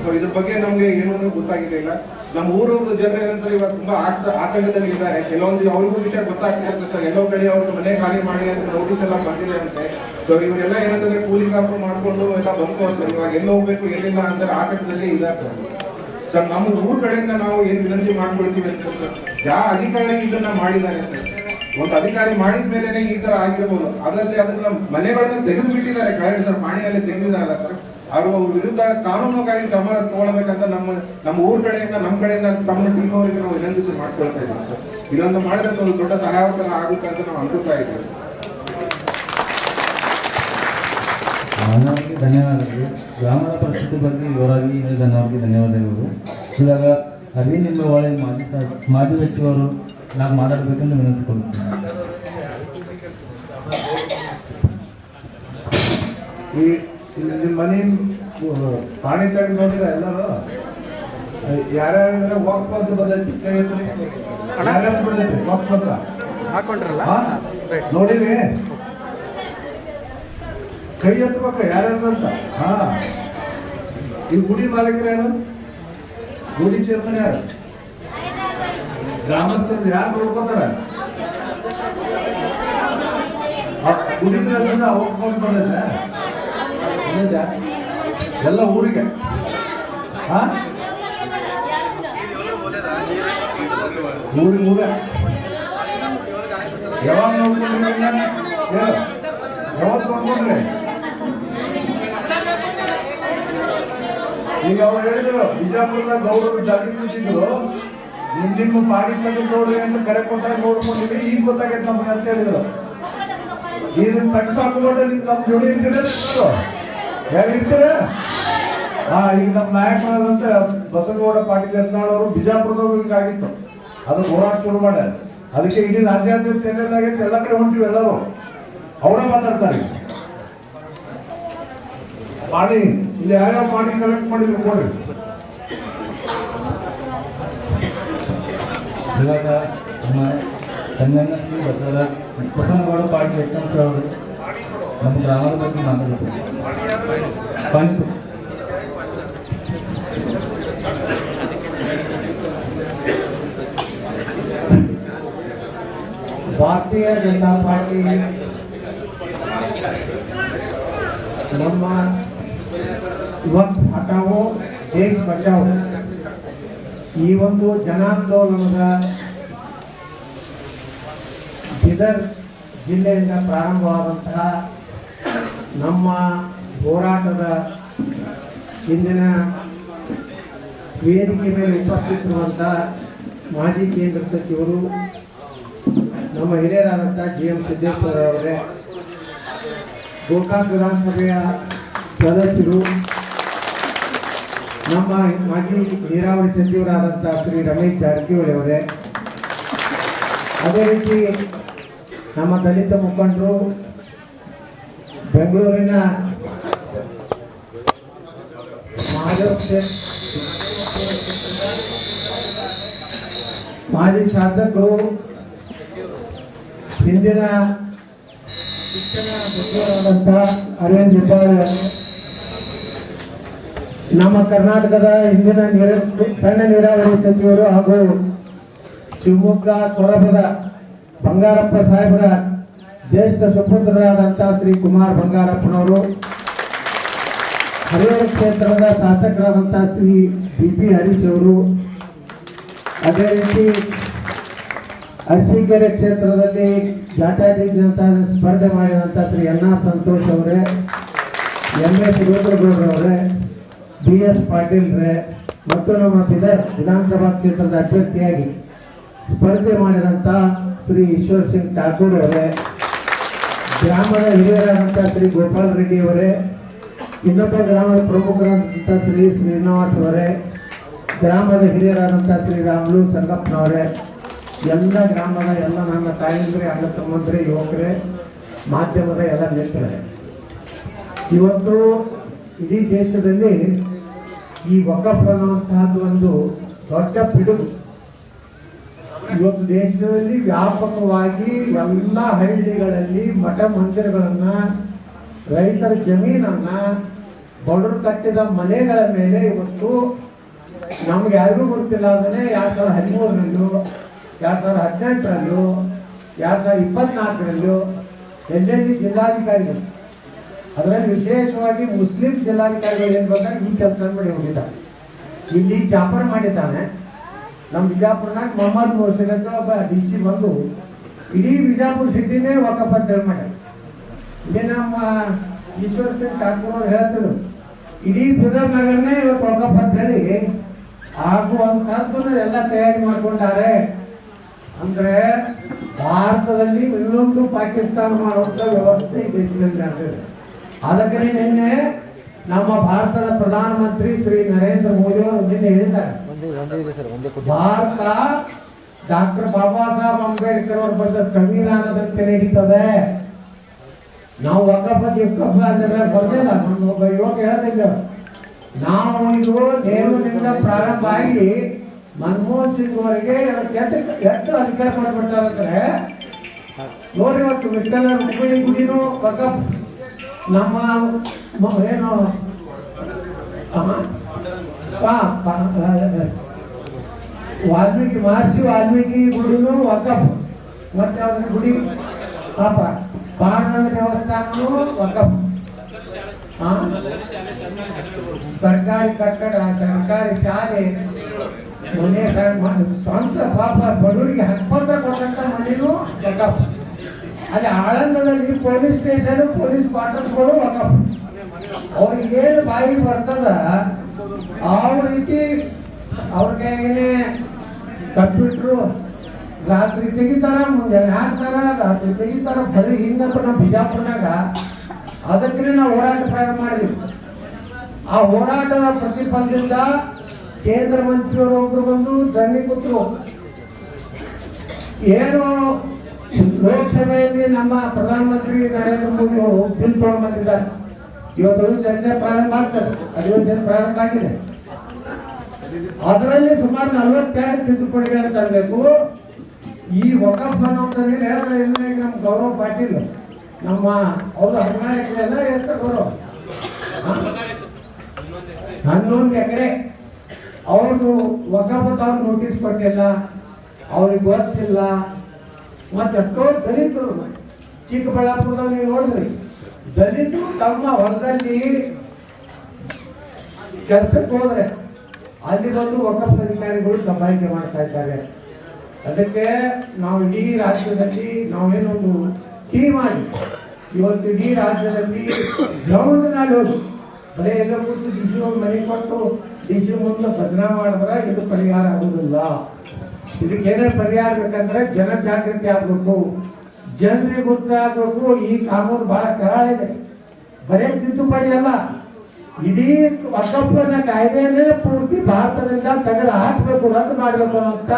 ಸೊ ಇದ್ರ ಬಗ್ಗೆ ನಮ್ಗೆ ಏನೂ ಗೊತ್ತಾಗಿರ್ಲಿಲ್ಲ. ನಮ್ಮ ಊರು ಜನರು ಏನಂತಾರೆ ಇವಾಗ ತುಂಬಾ ಆತಂಕದಲ್ಲಿ ಇದ್ದಾರೆ. ಕೆಲವೊಂದು ಅವ್ರಿಗೂ ವಿಷಯ ಗೊತ್ತಾಗ್ತಿರುತ್ತೆ ಸರ್. ಎಲ್ಲೋ ಕಡೆ ಅವ್ರ ಮನೆ ಖಾಲಿ ಮಾಡಿ ಅಂತ ನೋಟಿಸ್ ಎಲ್ಲ ಬಂದಿದೆ ಅಂತೆ. ಸೊ ಇವರೆಲ್ಲ ಏನಂತಂದ್ರೆ ಕೂಲಿ ಕಾರ್ಪ ಮಾಡ್ಕೊಂಡು ಎಲ್ಲ ಬಂದ್ಕೊಂಡು ಸರ್ ಇವಾಗ ಎಲ್ಲಿ ಹೋಗ್ಬೇಕು ಎಲ್ಲಿಲ್ಲ ಅಂದ್ರೆ ಆತಂಕದಲ್ಲಿ ಇದ್ದಾರೆ ಸರ್. ನಮ್ಮ ಊರ್ ಕಡೆಯಿಂದ ನಾವು ಏನ್ ವಿನಂತಿ ಮಾಡ್ಕೊಳ್ತೀವಿ ಅಂತ ಸರ್, ಯಾವ ಅಧಿಕಾರಿ ಇದನ್ನ ಮಾಡಿದ್ದಾರೆ ಸರ್, ಒಂದು ಅಧಿಕಾರಿ ಮಾಡಿದ ಮೇಲೆ ಈ ತರ ಆಗಿರ್ಬೋದು. ಅದರಲ್ಲಿ ಅದನ್ನ ಮನೆಗಳನ್ನ ತೆಗೆದು ಬಿಟ್ಟಿದ್ದಾರೆ ಕೆಳಗಡೆ ಸರ್, ಪಾಣಿಯಲ್ಲಿ ತೆಗೆದಿದ್ದಾರಲ್ಲ ಸರ್. ಅವ್ರ ವಿರುದ್ಧ ಕಾನೂನುಗಾಗಿ ಕ್ರಮ ತಗೊಳ್ಬೇಕಂತ ನಮ್ಮ ಊರ್ ಕಡೆಯಿಂದ ನಮ್ಮ ಕಡೆಯಿಂದ ತಮ್ಮ ಟೀಮ್ ಅವರಿಗೆ ನಾವು ವಿನಂತಿಸಿ ಮಾಡ್ಕೊಳ್ತಾ ಇದ್ದೀವಿ ಸರ್. ಇದೊಂದು ಮಾಡಿದ್ರೆ ಒಂದು ದೊಡ್ಡ ಸಹಾಯಕ ಆಗುತ್ತೆ ಅಂತ ನಾವು ಅನ್ಕೋತಾ ಇದ್ದೀವಿ. ಮಾನವರಿಗೆ ಧನ್ಯವಾದಗಳು. ಗ್ರಾಮದ ಪರಿಸ್ಥಿತಿ ಬಗ್ಗೆ ವಿವರವಾಗಿ ಹೇಳಿದ ಅವರಿಗೆ ಧನ್ಯವಾದಗಳು. ಇವಾಗ ಅರವಿಂದ್ ನಿಂಬೆವಾಳೆ ಮಾಜಿ ಸಚಿವರು ನಾವು ಮಾತಾಡಬೇಕೆಂದು ವಿನಂತಿಸಿಕೊಳ್ತೀನಿ. ನಿಮ್ಮ ಮನೆ ಪಾಣಿ ತೆಗೆದು ನೋಡಿದ ಎಲ್ಲರೂ ಯಾರ್ಯಾರು ವಾಕ್ ಪತ್ರ ಬಂದೈತಿ ಕೈ ಎತ್ತಿ ಯಾರ್ಯಾರು ಬಂದೈತಿ ವಾಕ್ ಪತ್ರ ಹಾಕೊಂಡ್ರಲ್ಲ ನೋಡಿರಿ ಕೈ ಎತ್ತಬೇಕು ಯಾರ್ಯಾರು ಅಂತ. ಹಾ ಈ ಗುಡಿ ಮಾಲೀಕರು ಯಾರು? ಗುಡಿ ಚೇರ್ಮನ್ ಯಾರು? ಗ್ರಾಮಸ್ಥರು ಯಾರು ನೋಡ್ಕೋತಾರ? ಗುಡಿ ಹೋಗ್ಕೊಂಡು ಬಂದೈತೆ ಎಲ್ಲ ಊರಿಗೆ. ಊರೇ ಯಾವಾಗ ನೋಡ್ಕೊಂಡ್ರಿ? ಯಾವತ್ತು ನೋಡ್ಕೊಂಡ್ರಿ? ಈಗ ಅವ್ರು ಹೇಳಿದ್ರು ಬಿಜಾಪುರದ ಗೌಡರು ಜಾತಿ ಕೂತಿದ್ರು ನಿಮ್ಮ ಪಾಡಿ ತೆಗೆದು ನೋಡ್ರಿ ಅಂತ ಕರೆ ಕೊಟ್ಟಾಗ ನೋಡ್ಕೊಂಡಿವಿ. ಈಗ ಗೊತ್ತಾಗೈತೆ ನಮ್ಗೆ ಅಂತ ಹೇಳಿದ್ರು. ಇದನ್ನ ತಗ್ಸಾಕೊಂಡ್ರೆ ನಿಮ್ಗೆ ನಮ್ಮ ಜೋಡಿ ಇರ್ತೀರ ಹೇಗಿರ್ತೀರ? ಈಗ ನಮ್ಮ ನಾಯಕರಾದಂತ ಬಸನಗೌಡ ಪಾಟೀಲ್ ಯತ್ನಾಳ್ ಅವರು ಬಿಜಾಪುರದಾಗ ಹಿಂಗಾಗಿತ್ತು, ಅದು ಹೋರಾಟ ಶುರು ಮಾಡ್ಯಾರ. ಅದಕ್ಕೆ ಇಡೀ ರಾಜ್ಯಾದ್ಯಂತ ಚಾನೆಲ್ ಆಗೈತೆ, ಎಲ್ಲ ಕಡೆ ಹೊಂಟಿವಿ ಎಲ್ಲರೂ ಅವರೇ ಮಾತಾಡ್ತಾರೆ. ಪಾಣಿ ಇಲ್ಲಿ ಯಾರ್ಯಾವ ಪಾಣಿ ಕಲೆಕ್ಟ್ ಮಾಡಿದ್ರು ಕೊಡ್ರಿ. ಇವಾಗ ನಮ್ಮ ಶ್ರೀ ಬಸವನಗೌಡ ಪಾಟೀಲ್ ಯತ್ನಾಳ್ ಅವರು ನಮ್ಮ ಗ್ರಾಮದ ಬಗ್ಗೆ ಮಾತಾಡ್ತಾರೆ. ಭಾರತೀಯ ಜನತಾ ಪಾರ್ಟಿ ನಮ್ಮ ಇವತ್ತು ಹಟಾವೋ ದೇಶ ಬಚಾವೋ ಈ ಒಂದು ಜನಾಂದೋಲನದ ಬೀದರ್ ಜಿಲ್ಲೆಯಿಂದ ಪ್ರಾರಂಭವಾದಂತಹ ನಮ್ಮ ಹೋರಾಟದ ಇಂದಿನ ವೇದಿಕೆ ಮೇಲೆ ಉಪಸ್ಥಿತರುವಂಥ ಮಾಜಿ ಕೇಂದ್ರ ಸಚಿವರು ನಮ್ಮ ಹಿರಿಯರಾದಂಥ GM ಸಿದ್ದೇಶ್ವರ ಅವರೇ, ಗೋಕಾಕ್ ವಿಧಾನಸಭೆಯ ಸದಸ್ಯರು, ನಮ್ಮ ಮಾಜಿ ನೀರಾವರಿ ಸಚಿವರಾದಂಥ ಶ್ರೀ ರಮೇಶ್ ಜಾರಕಿಹೊಳಿ ಅವರೇ, ಅದೇ ರೀತಿ ನಮ್ಮ ದಲಿತ ಮುಖಂಡರು, ಬೆಂಗಳೂರಿನ ಮಾಜಿ ಶಾಸಕರು, ಹಿಂದಿನ ಶಿಕ್ಷಣ ಸಚಿವರಾದಂಥ ಅರವಿಂದ್ ನಿಂಬಾವಳಿ, ನಮ್ಮ ಕರ್ನಾಟಕದ ಹಿಂದಿನ ಸಣ್ಣ ನೀರಾವರಿ ಸಚಿವರು ಹಾಗೂ ಶಿವಮೊಗ್ಗ ಸೊರಬದ ಬಂಗಾರಪ್ಪ ಸಾಹೇಬರ ಜ್ಯೇಷ್ಠ ಸುಪುತ್ರರಾದಂಥ ಶ್ರೀ ಕುಮಾರ್ ಬಂಗಾರಪ್ಪನವರು, ಹರಿಹರ ಕ್ಷೇತ್ರದ ಶಾಸಕರಾದಂಥ ಶ್ರೀ BP ಹರೀಶ್ ಅವರು, ಅದೇ ರೀತಿ ಅರಸೀಕೆರೆ ಕ್ಷೇತ್ರದಲ್ಲಿ ಜಾತ್ಯತೀತ ಸ್ಪರ್ಧೆ ಮಾಡಿದಂಥ ಶ್ರೀ NR ಸಂತೋಷ್ ಅವರೇ, MS ರುದ್ರಗೌಡ್ರವರೇ, BS ಪಾಟೀಲ್ ರೇ ಮತ್ತು ನಮ್ಮ ಬೀದರ್ ವಿಧಾನಸಭಾ ಕ್ಷೇತ್ರದ ಅಭ್ಯರ್ಥಿಯಾಗಿ ಸ್ಪರ್ಧೆ ಮಾಡಿದಂಥ ಶ್ರೀ ಈಶ್ವರ್ ಸಿಂಗ್ ಠಾಕೂರ್ ಅವರೇ, ಗ್ರಾಮದ ಹಿರಿಯರಾದಂಥ ಶ್ರೀ ಗೋಪಾಲ್ ರೆಡ್ಡಿ ಅವರೇ, ಇನ್ನೊಬ್ಬ ಗ್ರಾಮದ ಪ್ರಮುಖರಾದಂಥ ಶ್ರೀ ಶ್ರೀನಿವಾಸ್ ಅವರೇ, ಗ್ರಾಮದ ಹಿರಿಯರಾದಂಥ ಶ್ರೀ ರಾಮುಲು ಸಂಗಪ್ಪನವರೇ, ಎಲ್ಲ ಗ್ರಾಮದ ಎಲ್ಲ ನನ್ನ ತಾಯಂದ್ರಿ, ಅಣ್ಣ ತಮ್ಮಂದ್ರಿ, ಯುವಕರೇ, ಮಾಧ್ಯಮದ ಎಲ್ಲ ಮಿತ್ರರೇ, ಇವತ್ತು ಇಡೀ ದೇಶದಲ್ಲಿ ಈ ವಕಫ್ ಅನ್ನುವಂತಹದ್ದು ಒಂದು ದೊಡ್ಡ ಪಿಡುಗು. ಇವತ್ತು ದೇಶದಲ್ಲಿ ವ್ಯಾಪಕವಾಗಿ ಎಲ್ಲ ಹಳ್ಳಿಗಳಲ್ಲಿ ಮಠ ಮಂದಿರಗಳನ್ನ, ರೈತರ ಜಮೀನನ್ನ, ಬಡವರು ಕಟ್ಟಿದ ಮನೆಗಳ ಮೇಲೆ ಇವತ್ತು ನಮ್ಗೆ ಯಾರಿಗೂ ಗೊತ್ತಿಲ್ಲ ಅದನ್ನೇ 2013ರಲ್ಲೂ 2018ರಲ್ಲೂ 2024ರಲ್ಲೂ ಎಲ್ಲೆಲ್ಲಿ ಜಿಲ್ಲಾಧಿಕಾರಿಗಳು, ಅದರಲ್ಲಿ ವಿಶೇಷವಾಗಿ ಮುಸ್ಲಿಂ ಜಿಲ್ಲಾಧಿಕಾರಿಗಳು ಏನು ಬಂದಾಗ ಈ ಕೆಲಸ ಮಾಡಿ ಹೋಗಿದ್ದಾರೆ. ಇಲ್ಲಿ ಜಾಫರ್ ಮಾಡಿದ್ದಾನೆ. ನಮ್ಮ ಬಿಜಾಪುರನಾಗ ಮೊಹಮ್ಮದ್ ಮೊಹಸಿನ್ ಅಂತ ಒಬ್ಬ DC ಬಂದು ಇಡೀ ಬಿಜಾಪುರ ಸಿಟಿನೇ ವಕಫ್ ಅಂತ ಹೇಳಿ ಮಾಡ್ಯಾರ. ಇಲ್ಲಿ ನಮ್ಮ ಈಶ್ವರ್ ಸಿಂಗ್ ಠಾಕೂರ್ ಅವ್ರು ಹೇಳ್ತಿದ್ರು, ಇಡೀ ಬೀದರ್ ನಗರನೇ ಇವತ್ತು ವಕಫ್ ಅಂತ ಹೇಳಿ ಆಗುವಂತಹದ್ದನ್ನ ಎಲ್ಲ ತಯಾರಿ ಮಾಡ್ಕೊಂಡಾರೆ. ಅಂದ್ರೆ ಭಾರತದಲ್ಲಿ ಇನ್ನೊಂದು ಪಾಕಿಸ್ತಾನ ಮಾಡುವಂತ ವ್ಯವಸ್ಥೆ ಈ ದೇಶದಲ್ಲಿ ಆಗ್ತದೆ. ಅದಕ್ಕೆ ನಿನ್ನೆ ನಮ್ಮ ಭಾರತದ ಪ್ರಧಾನಮಂತ್ರಿ ಶ್ರೀ ನರೇಂದ್ರ ಮೋದಿ ಅವರು ನಿನ್ನೆ ಹೇಳಿದ್ದಾರೆ, ಭಾರತ ಡಾಕ್ಟರ್ ಬಾಬಾ ಸಾಹೇಬ್ ಅಂಬೇಡ್ಕರ್ ಅವರು ಬರೆದ ಸಂವಿಧಾನದಂತೆ ನಡೀತದೆ. ನಾವು ವಕಫ್ ಬರ್ದಿಲ್ಲ, ನಮ್ಮೊಬ್ಬ ಯುವಕ ಹೇಳ್ತಿದ್ದ, ನಾವು ಇದು ನೆಹರುವಿನಿಂದ ಪ್ರಾರಂಭ ಆಗಿ ಮನಮೋಹನ್ ಸಿಂಗ್ ಅವರಿಗೆ ಎಷ್ಟು ಅಧಿಕಾರ ಮಾಡಿಬಿಟ್ಟಾರಂದ್ರೆ ನೋಡಿ, ಇವತ್ತು ವಿಠಲ ರುಕ್ಮಿಣಿ ಗುಡಿನೂ ವಕಫ್, ನಮ್ಮ ಏನು ವಾಲ್ಮೀಕಿ ಮಹರ್ಷಿ ವಾಲ್ಮೀಕಿ ಗುಡಿನೂ ವಕಫ್, ಮತ್ತೆ ಅದರ ಗುಡಿ ಪಾಪ ಪಾಂಡುರಂಗ ದೇವಸ್ಥಾನನೂ ವಕಫ್, ಸರ್ಕಾರಿ ಕಟ್ಟಡ, ಸರ್ಕಾರಿ ಶಾಲೆ, ಮನೆ ಸ್ವಂತ ಪಾಪ ಬಡವರಿಗೆ ಹಕ್ಕಂತ ಕೊಟ್ಟಂತ ಮನೆಯೂ ವಕಫ್. ಅಲ್ಲಿ ಆಳಂದದಲ್ಲಿ ಪೊಲೀಸ್ ಸ್ಟೇಷನ್, ಪೊಲೀಸ್ ಕ್ವಾರ್ಟರ್ಸ್ಗಳು ವಕಫ್. ಅವ್ರಿಗೆ ಏನು ಬಾಯಿ ಬರ್ತದ ಯಾವ ರೀತಿ ಅವ್ರ ಕೈಗೆ ಕಂಪ್ಯೂಟ್ರು ರಾತ್ರಿ ತೆಗಿತಾರ, ಮುಂಜಾನೆ ಹಾಕ್ತಾರ, ರಾತ್ರಿ ತೆಗಿತಾರ. ಬರೀ ಹಿಂಗಂತ ನಮ್ಮ ಬಿಜಾಪುರ್ನಾಗ ಅದಕ್ಕೆ ನಾವು ಹೋರಾಟ ಪ್ರಾರಂಭ ಮಾಡಿದ್ವಿ. ಆ ಹೋರಾಟದ ಪ್ರತಿಫಲದಿಂದ ಕೇಂದ್ರ ಮಂತ್ರಿಯವರು ಒಬ್ರು ಬಂದು ಜನ್ನಿ ಕೂತ್ರು. ಏನು ಲೋಕಸಭೆಯಲ್ಲಿ ನಮ್ಮ ಪ್ರಧಾನಮಂತ್ರಿ ನರೇಂದ್ರ ಮೋದಿ ಅವರು ಬಿಲ್ ತಗೊಂಡು ಬಂದಿದ್ದಾರೆ. ಇವತ್ತು ಚರ್ಚೆ ಪ್ರಾರಂಭ ಆಗ್ತದೆ, ಅಧಿವೇಶನ ಪ್ರಾರಂಭ ಆಗಿದೆ. ಅದರಲ್ಲಿ ಸುಮಾರು 42 ತಿದ್ದುಪಡಿಗಳನ್ನು ತರಬೇಕು. ಈ ವಕಫ್ ಅನ್ನೋಂಥದ್ದು ಹೇಳಿದ್ರೆ ಇಲ್ಲ, ನಮ್ಮ ಗೌರವ್ ಪಾಟೀಲ್ ನಮ್ಮ ಅವ್ರ 16 ಎಕರೆ ಎಲ್ಲ ಎಷ್ಟು ಗೌರವ, 11 ಎಕರೆ ಅವ್ರದ್ದು ವಕಫ್ ಅವ್ರು ನೋಟಿಸ್ ಕೊಟ್ಟಿಲ್ಲ, ಅವ್ರಿಗೆ ಗೊತ್ತಿಲ್ಲ. ಮತ್ತೆಷ್ಟೋ ದಲಿತರು ಚಿಕ್ಕಬಳ್ಳಾಪುರದಲ್ಲಿ ನೀವು ನೋಡಿದ್ರಿ, ದಲಿತರು ತಮ್ಮ ಹೊಲದಲ್ಲಿ ಕೆಲಸಕ್ಕೆ ಹೋದ್ರೆ ಅಲ್ಲಿ ಬಂದು ವಕಫ್ ಅಧಿಕಾರಿಗಳು ದಬ್ಬಾಳಿಕೆ ಮಾಡ್ತಾ ಇದ್ದಾರೆ. ಅದಕ್ಕೆ ನಾವು ಇಡೀ ರಾಜ್ಯದಲ್ಲಿ ನಾವೇನೊಂದು ಟೀಮ್ ಮಾಡಿ ಇವತ್ತು ಇಡೀ ರಾಜ್ಯದಲ್ಲಿ ಗ್ರೌಂಡ್ನಲ್ಲಿ ಹೋಗಿ ಬರೀ ಎಲ್ಲ ಕೂತು ಡಿ ಸಿ ಒಂದು ಮನೆ ಕೊಟ್ಟು ಡಿ ಸಿ ಮುಂದೆ ಭಜನಾ ಮಾಡಿದ್ರೆ ಇದು ಪರಿಹಾರ ಆಗುದಿಲ್ಲ. ಇದಕ್ಕೇನೇ ಪರಿಹಾರ ಬೇಕಂದ್ರೆ ಜನ ಜಾಗೃತಿ ಆಗ್ಬೇಕು, ಜನರಿಗೆ ಗೊತ್ತಾಗಬೇಕು. ಈ ಕಾನೂನು ಬಹಳ ಕರಾಳಿದೆ, ಬರೇ ತಿದ್ದುಪಡಿ ಅಲ್ಲ, ಇಡೀ ವಕಫ್ನ ಕಾಯ್ದೆಯನ್ನೇ ಪೂರ್ತಿ ಭಾರತದಿಂದ ತೆಗೆದು ಹಾಕಬೇಕು, ರದ್ದು ಮಾಡಬೇಕು ಅಂತ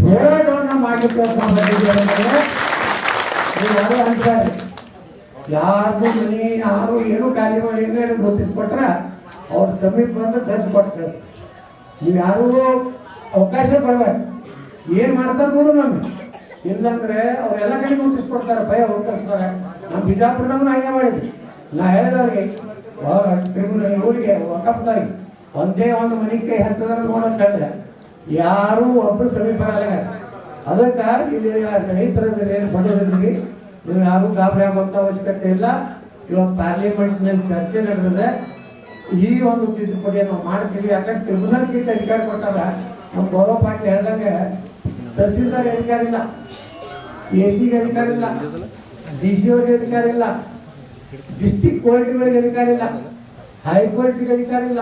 ಹೋರಾಟವನ್ನ ಮಾಡಲಿಕ್ಕೆ ಅಂತಾರೆ. ಯಾರು ಮನೆ ಯಾರು ಏನು ಖಾಲಿ ಮಾಡಿ ಏನೇನು ಗೊತ್ತಿಸ್ಕೊಟ್ರ ಅವ್ರ ಸಮೀಪ ಬಂದು ಗದ್ದು ಕೊಟ್ರೆ ನೀವು ಯಾರು ಅವಕಾಶ ಕೊಡ್ಬೇಕು. ಏನ್ ಮಾಡ್ತಾರೆ ನೋಡು ನಮ್ಗೆ, ಇಲ್ಲಂದ್ರೆ ಅವ್ರೆಲ್ಲ ಕಡೆ ನೋಟಿಸ್ಕೊಡ್ತಾರೆ, ಭಯ ಹೋಗ್ತಾರೆ. ನಮ್ಮ ಬಿಜಾಪುರನಾಗೂ ಹಾಗೆ ಮಾಡಿದ್ವಿ. ನಾ ಹೇಳಿದವ್ರಿಗೆ ಇವರಿಗೆ ವಕಫ್ದಾಗಿ ಒಂದೇ ಒಂದು ಮನೆ ಕೈ ಹತ್ತದ್ರ ನೋಡಂತ ಹೇಳಿದ್ರೆ ಯಾರು ಒಬ್ರು ಸಮೀಪ ಬರಲ್ಲ. ಅದಕ್ಕೆ ಇಲ್ಲಿ ರೈತರಲ್ಲಿ ಏನು ಬಡವರಿಗೆ ನೀವು ಯಾರು ಗಾಬರಿ ಆಗುವಂತ ಅವಶ್ಯಕತೆ ಇಲ್ಲ. ಇವತ್ತು ಪಾರ್ಲಿಮೆಂಟ್ ನಲ್ಲಿ ಚರ್ಚೆ ನಡೆದಿದೆ. ಈ ಒಂದು ತಿದ್ದುಪಡಿಯನ್ನು ಮಾಡ್ತೀವಿ. ಯಾಕಂದ್ರೆ ಟ್ರಿಬ್ಯುನಲ್ ಕಿಟ್ ಅಧಿಕಾರ ಕೊಟ್ಟಾರ. ನಮ್ಮ ಗೌರವ್ ಪಾಟೀಲ್ ಹೇಳಿದಂಗೆ ತಹಸೀಲ್ದಾರ್ ಅಧಿಕಾರ ಇಲ್ಲ, ಎಸಿಗೆ ಅಧಿಕಾರ ಇಲ್ಲ, ಡಿ ಸಿ ಅವರಿಗೆ ಅಧಿಕಾರ ಇಲ್ಲ, ಡಿಸ್ಟಿಕ್ ಕೋರ್ಟ್ಗಳಿಗೆ ಅಧಿಕಾರ ಇಲ್ಲ, ಹೈಕೋರ್ಟ್ಗೆ ಅಧಿಕಾರ ಇಲ್ಲ,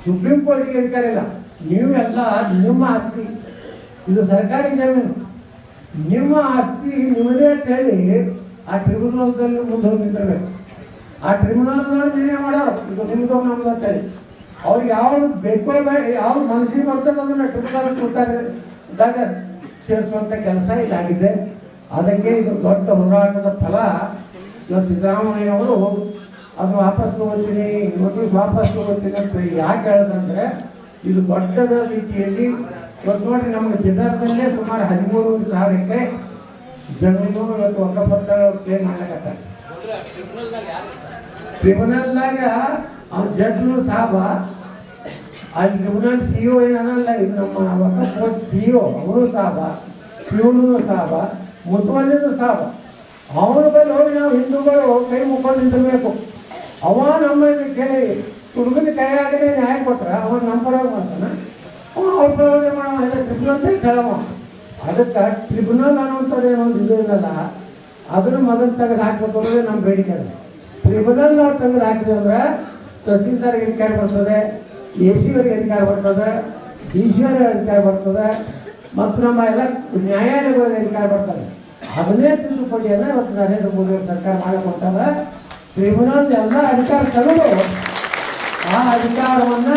ಸುಪ್ರೀಂ ಕೋರ್ಟ್ಗೆ ಅಧಿಕಾರ ಇಲ್ಲ. ನೀವೆಲ್ಲ ನಿಮ್ಮ ಆಸ್ತಿ, ಇದು ಸರ್ಕಾರಿ ಜಮೀನು, ನಿಮ್ಮ ಆಸ್ತಿ ನಿಮ್ಮದೇ ಅಂತ ಹೇಳಿ ಆ ಟ್ರಿಬ್ಯುನಲ್ದಲ್ಲಿ ಮುಂದೆ ಹೋಗಿ ನಿಂತಿರ್ಬೇಕು. ಆ ಟ್ರಿಬ್ಯುನಲ್ನವ್ರು ನಿರ್ಣಯ ಮಾಡೋರು ಇದು ನಿಮ್ದು ನಮ್ದು ಅಂತ ಹೇಳಿ. ಅವ್ರಿಗೆ ಯಾವ್ದು ಬೇಕೋ ಯಾವ್ದು ಮನಸ್ಸಿಗೆ ಬರ್ತದೆ ಅದನ್ನ ಟ್ರಿಬ್ಯುನಲ್ ಕೂತಾಗ ಸೇರಿಸುವಂತ ಕೆಲಸ ಇಲ್ಲಾಗಿದೆ. ಅದಕ್ಕೆ ಇದು ದೊಡ್ಡ ಹೋರಾಟದ ಫಲ. ಇವತ್ತು ಸಿದ್ದರಾಮಯ್ಯ ಅವರು ಅದು ವಾಪಸ್ ತಗೋತೀನಿ, ನೋಟಿಸ್ ವಾಪಸ್ ತಗೋತೀನಿ ಅಂತ ಯಾಕೆ ಹೇಳಿದಂದ್ರೆ ಇದು ದೊಡ್ಡದ ರೀತಿಯಲ್ಲಿ ಇವತ್ತು ನೋಡ್ರಿ ನಮ್ಗೆ ಬಿದರ್ದಲ್ಲೇ ಸುಮಾರು 13,000 ಎಕರೆ ಜಮೀನು ಇವತ್ತು ವಕಫ್ ಕ್ಲೇಮ್ ಮಾಡ್ಲಕತ್ತಾರೆ. ಟ್ರಿಬ್ಯುನಲ್ನಾಗ ಅವ್ನ ಜಡ್ಜ್ನು ಸಾಬ, ಅಲ್ಲಿ ಟ್ರಿಬ್ಯುನಲ್ ಸಿಇಒ ಏನಲ್ಲ, ಇದು ನಮ್ಮ ವಕಫ್ ಬೋರ್ಡ್ ಸಿಇಒ ಅವರು ಸಾಬ, ಪ್ಯೂನು ಸಾಬ, ಮುತುವಲ್ಲಿನೂ ಸಾಬ. ಅವನ ಬಳಿ ಹೋಗಿ ನಾವು ಹಿಂದೂಗಳು ಕೈ ಮುಕ್ಕೊಂಡು ನಿಂತಿರ್ಬೇಕು. ಅವ ನಮ್ಮ ಕೇಳಿ ಹುಡುಗನ ಕೈಯಾಗಲೇ ನ್ಯಾಯ ಕೊಟ್ರ ಅವನು ನಮ್ಮ ಪರವಾಗಿ ಮಾಡ್ತಾನ, ಅವ್ರ ಪರವಾಗಿ ಮಾಡೋ ಟ್ರಿಬ್ಯುನಲ್ ಕೇಳವ. ಅದಕ್ಕೆ ಟ್ರಿಬ್ಯುನಲ್ ಅನ್ನುವಂಥದ್ದು ಏನೊಂದು ಇದು ಇರಲ್ಲ, ಅದನ್ನು ಮೊದಲು ತೆಗೆದು ಹಾಕ್ಬೇಕು ಅನ್ನೋದೇ ನಮ್ಮ ಬೇಡಿಕೆ. ಟ್ರಿಬ್ಯುನಲ್ ನಾವು ತೆಗೆದು ಹಾಕಿದ್ರೆ ತಹಸೀಲ್ದಾರ್ಗೆ ಅಧಿಕಾರ ಬರ್ತದೆ, AC ಅವರಿಗೆ ಅಧಿಕಾರ ಬರ್ತದೆ, DC ಅವರಿಗೆ ಅಧಿಕಾರ ಬರ್ತದೆ, ಮತ್ತು ನಮ್ಮ ಎಲ್ಲ ನ್ಯಾಯಾಲಯಗಳಿಗೆ ಅಧಿಕಾರ ಬರ್ತದೆ. ಅದನ್ನೇ ತಿದ್ದುಪಡಿಯನ್ನ ಇವತ್ತು ನರೇಂದ್ರ ಮೋದಿ ಅವರು ಸರ್ಕಾರ ಮಾಡಿಕೊಟ್ಟಾಗ ಟ್ರಿಬ್ಯುನಲ್ ಎಲ್ಲ ಅಧಿಕಾರ ತಗೊಂಡು ಆ ಅಧಿಕಾರವನ್ನ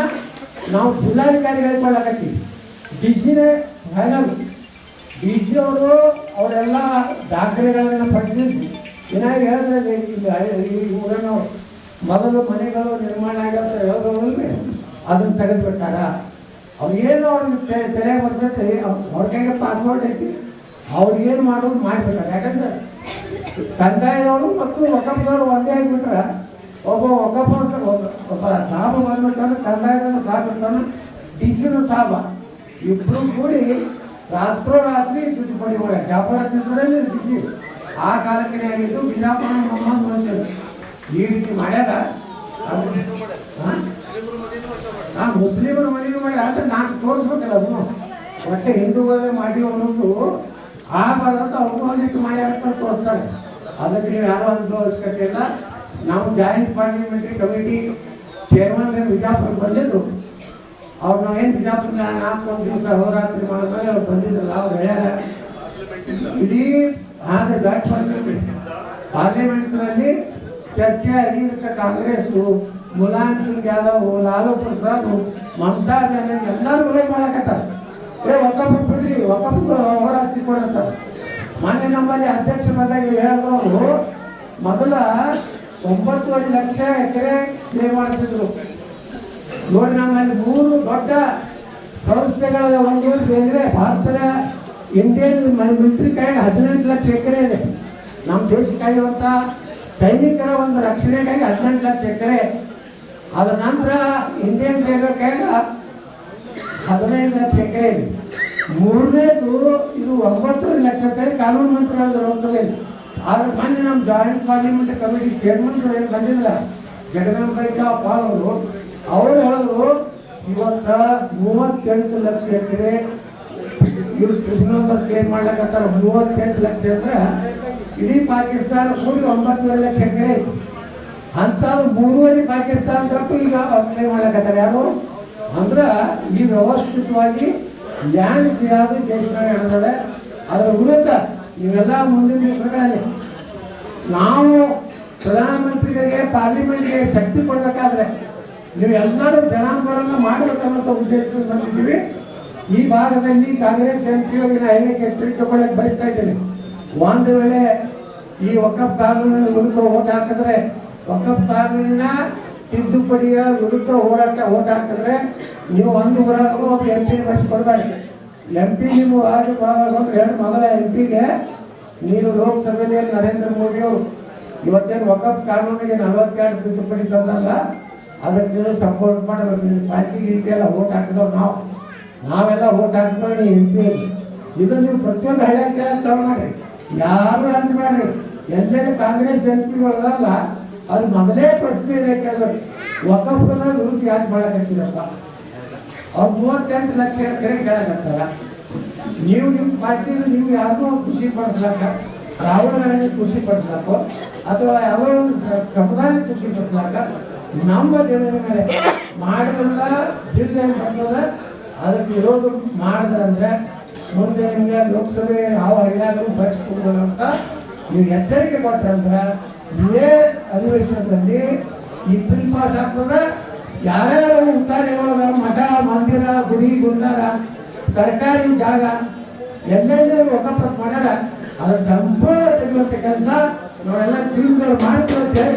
ನಾವು ಜಿಲ್ಲಾಧಿಕಾರಿಗಳಿಗೆ ಕೊಡಕತ್ತೀವಿ. DC-ನೇ ಫೈನಲ್. DC ಅವರು ಅವರೆಲ್ಲ ದಾಖಲೆಗಳನ್ನ ಪರಿಶೀಲಿಸಿ ಏನಾಗಿ ಹೇಳಿದ್ರೆ ಈ ಊರನ್ನು ಮೊದಲು ಮನೆಗಳು ನಿರ್ಮಾಣ ಆಗತ್ತೆ ಹೇಳೋದ್ರಲ್ಲಿ ಅದನ್ನ ತೆಗೆದುಬಿಟ್ಟಾರ. ಅವ್ರಿಗೇನು ಅವ್ರನ್ನ ತೆರೆ ಬರ್ತೈತಿ, ಅವ್ರ ಕೈಗೆ ಪಾಸ್ಪೋರ್ಟ್ ಐತಿ, ಅವ್ರಿಗೇನು ಮಾಡೋದು ಮಾಡಿಬಿಟ್ಟಾರೆ. ಯಾಕಂದ್ರೆ ಕಂದಾಯದವರು ಮತ್ತು ವಕಫದವರು ಒಂದೇ ಆಗಿಬಿಟ್ರೆ ಒಬ್ಬ ಸಾಬ ಬಂದ್ಬಿಟ್ಟಾನ, ಕಂದಾಯದನ್ನು ಸಾಬ್ ಬಿಟ್ಟಾನ, DC-ನೂ ಸಾಬ, ಇಬ್ರು ಕೂಡಿ ರಾತ್ರೋರಾತ್ರಿ ತಿದ್ದುಪಡಿ ಮಾಡಿ ಜಾಫರ್ ಹೆಸರಲ್ಲಿ DC ಆ ಕಾಲಕ್ಕೆ ಆಗಿದ್ದು ಬಿಜಾಪುರ ಮೊಹಮ್ಮದ್ ಮನ್ಸೂರ್ ಈ ರೀತಿ ಮಾಡ್ಯಾರ. ಮುಸ್ಲಿಮರ ಮನೆಯೂ ಮಾಡಿ ಅಂದ್ರೆ ನಾನು ತೋರಿಸ್ಬೇಕಲ್ಲ ಅದನ್ನು ಒಟ್ಟೆ ಹಿಂದೂಗಳೇ ಮಾಡಿ ಅನ್ನೋದು ಆ ಬರೋದು ಅವ್ರಿಗೂ ಮಾಡ್ಯಾರ ಅಂತ ತೋರಿಸ್ತಾರೆ. ಅದಕ್ಕೆ ನೀವು ಯಾರೋ ಒಂದು ಅವಶ್ಯಕತೆ ಇಲ್ಲ. ನಾವು joint parliamentary committee chairman Bijapur ಬಂದಿದ್ರು. ಅವ್ರು ನಾವೇನು ಬಿಜಾಪುರ 4 ದಿವಸ ಹೋರಾತ್ರಿ ಮಾಡಿದ್ಮೇಲೆ ಅವ್ರು ಬಂದಿದ್ರಲ್ಲ, ಅವ್ರು ಹೇಳ್ಯಾರ ಇಡೀ ಜಾಯಿಂಟ್ ಪಾರ್ಲಿಮೆಂಟ್ನಲ್ಲಿ ಚರ್ಚೆ ಆಗಿದ್ದಕ್ಕೆ ಕಾಂಗ್ರೆಸ್ಸು, ಮುಲಾಯಂ ಸಿಂಗ್ ಯಾದವ್, ಲಾಲೂ ಪ್ರಸಾದ್, ಮಮತಾ ಬ್ಯಾನರ್ಜಿ ಎಲ್ಲರೂ ವಿರೋಧ ಮಾಡಕತ್ತಾರೆ. ಒಕ್ಕಪ್ಪ ಬಿಡ್ರಿ, ಒಕ್ಕಪ್ಪ ಹೋರಾಸ್ತಿ ಕೊಡತ್ತಾರೆ. ಮೊನ್ನೆ ನಮ್ಮಲ್ಲಿ ಅಧ್ಯಕ್ಷ ಬಂದಾಗ ಹೇಳಿದ್ರು ಮೊದಲ 9.5 ಲಕ್ಷ ಎಕರೆ ಪ್ಲೇ ಮಾಡ್ತಿದ್ರು. ನೋಡಿ ನಮ್ಮಲ್ಲಿ 3 ದೊಡ್ಡ ಸಂಸ್ಥೆಗಳ ಒಂದು ರೈಲ್ವೆ ಭಾರತದ ಇಂಡಿಯನ್ ಮಿಲಿಟರಿ ಕೈ 18 ಲಕ್ಷ ಎಕರೆ ಇದೆ. ನಮ್ಮ ದೇಶಕ್ಕಾಗಿ ಅಂತ ಸೈನಿಕರ ಒಂದು ರಕ್ಷಣೆಗಾಗಿ 18 ಲಕ್ಷ ಎಕರೆ. ಅದರ ನಂತರ ಇಂಡಿಯನ್ ರೈಲ್ವೆ ಕೈಗ 15 ಲಕ್ಷ ಎಕರೆ ಇದೆ. ಮೂರನೇದು ಇದು 9 ಲಕ್ಷ ಎಕರೆ ಕಾನೂನು ಮಂತ್ರಿಗಳ ಲೋಕಸಭೆಯಲ್ಲಿ. ಆದ್ರೆ ಮೊನ್ನೆ ನಮ್ಮ ಜಾಯಿಂಟ್ ಪಾರ್ಲಿಮೆಂಟ್ ಕಮಿಟಿ ಚೇರ್ಮನ್ ಏನು ಬಂದಿಲ್ಲ ಜಗದಾಂಬಿಕಾ ಪಾಲ್ ಅವರು ಹೇಳಿದ್ರು ಇವತ್ತ 38 ಲಕ್ಷ ಎಕರೆ ಇವ್ರು ಟ್ರಿಬ್ಯುನಲ್ ಕ್ಲೇಮ್ ಮಾಡ್ಲಕತ್ತಾರ. 38 ಲಕ್ಷ ಅಂದ್ರೆ ಇಡೀ ಪಾಕಿಸ್ತಾನ ಕೂಡಿ 9.5 ಲಕ್ಷ ಎಕರೆ ಅಂತ 3.5 ಪಾಕಿಸ್ತಾನ ತಪ್ಪು ಈಗ ಕ್ಲೇಮ್ ಮಾಡ್ಲಕತ್ತಾರ. ಯಾರು ಅಂದ್ರ ಈ ವ್ಯವಸ್ಥಿತವಾಗಿ ಲ್ಯಾಂಡ್ ಕ್ಲಿಯರ್ ದೇಶದಾಗ ನಡೆದಿದೆ. ಅದರ ವಿರುದ್ಧ ಇವೆಲ್ಲ ಮುಂದಿನ ದಿವಸಗಳಲ್ಲಿ ನಾವು ಪ್ರಧಾನಮಂತ್ರಿಗಳಿಗೆ ಪಾರ್ಲಿಮೆಂಟ್ಗೆ ಶಕ್ತಿ ಕೊಡಬೇಕಾದ್ರೆ ನೀವು ಎಲ್ಲರೂ ಜನಾಂದೋಲನ ಮಾಡಬೇಕನ್ನೋ ಉದ್ದೇಶದಿಂದ ಬಂದಿದ್ದೀವಿ. ಈ ಭಾಗದಲ್ಲಿ ಕಾಂಗ್ರೆಸ್ ಎಂಪಿಯೋಗಿನ ಐದಕ್ಕೆ ಎಚ್ಚರಿಕೆ ಕೊಡಕ್ಕೆ ಬಯಸ್ತಾ ಇದ್ದೇನೆ. ಒಂದು ವೇಳೆ ಈ ವಕಫ್ ಕಾನೂನಿನ ವಿರುದ್ಧ ಓಟ್ ಹಾಕಿದ್ರೆ, ವಕಫ್ ಕಾನೂನಿನ ತಿದ್ದುಪಡಿಯ ವಿರುದ್ಧ ಓಟ್ ಹಾಕಿದ್ರೆ ನೀವು ಒಂದು ಊರಾಗೂ ಒಂದು MP ಬಳಸಿಕೊಡ್ಬೇಡಿ. MP ನೀವು ಮೊದಲ MP-ಗೆ ನೀನು ಲೋಕಸಭೆಯಲ್ಲಿ ನರೇಂದ್ರ ಮೋದಿ ಅವರು ಇವತ್ತೇನು ವಕಫ್ ಕಾನೂನಿಗೆ 42 ತಿದ್ದುಪಡಿ ತಂದಲ್ಲ, ಅದಕ್ಕೆ ನೀವು ಸಪೋರ್ಟ್ ಮಾಡಬೇಕು. ನಿಮ್ಮ ಪಾರ್ಟಿ ಎಲ್ಲ ಓಟ್ ಹಾಕಿದವ್ರು ನಾವೆಲ್ಲ ಓಟ್ ಹಾಕಿದವ್ರು ನೀವು MP. ಇದನ್ನು ನೀವು ಪ್ರತಿಯೊಂದು ಹಳ್ಳಿಗೆ ತಗೊಂಡು ಮಾಡಿ, ಯಾರು ಅಂತ ಮಾಡ್ರಿ. ಎಲ್ಲೆಲ್ಲಿ ಕಾಂಗ್ರೆಸ್ MP-ಗಳಲ್ಲ ಅದು ಮೊದಲೇ ಪ್ರಶ್ನೆ ಇದೆ ಕೇಳಬೇಕು, ವಕಫ್ನ ವಿರುದ್ಧ ಯಾಕೆ ಮಾಡಕತ್ತೀರಪ್ಪ? ಅವ್ರು 38 ಲಕ್ಷ ಎಕರೆ ಕೇಳಕತ್ತಾರ. ನೀವು ನಿಮ್ಮ ಪಾರ್ಟಿ ನೀವು ಯಾರಿಗೂ ಖುಷಿ ಪಡಿಸ್ಲಾಕ, ರಾಹುಲ್ ಗಾಂಧಿ ಖುಷಿ ಪಡಿಸ್ಲಾಕ ಅಥವಾ ಯಾವ ಒಂದು ಸಮುದಾಯ ಖುಷಿ ಪಡಿಸ್ಲಾಕ ನಮ್ಮ ಜನರ ಮೇಲೆ ಮಾಡಿದ್ರಲ್ಲ ಜಿಲ್ಲೆ ಬರ್ತದೆ. ಅದಕ್ಕೆ ವಿರೋಧ ಮಾಡಿದ್ರಂದ್ರೆ ಮುಂದೆ ನಿಮಗೆ ಲೋಕಸಭೆ ಯಾವ ಹಳ್ಳಿಯಾಗೂ ಬಳಸ್ಕೊಡ್ಬೋದು ಅಂತ ನೀವು ಎಚ್ಚರಿಕೆ ಕೊಟ್ಟಂದ್ರೆ ಇದೇ ಅಧಿವೇಶನದಲ್ಲಿ ಈ ಬಿಲ್ ಪಾಸ್ ಆಗ್ತದೆ. ಯಾರ್ಯಾರು ಉತ್ತಾರಿಗಳ ಮಠ, ಮಂದಿರ, ಗುಡಿ, ಗುಂಡಾರ, ಸರ್ಕಾರಿ ಜಾಗ ಎಲ್ಲೆಲ್ಲಿ ವಕಫ್ ಮಾಡ್ಯಾರ ಅದ್ರ ಸಂಪೂರ್ಣ ತೆಗೆಯುವಂತ ಕೆಲಸ ನಾವೆಲ್ಲ ಟೀಮ್ಗಳು ಮಾಡ್ತೀವಿ. ಜೈ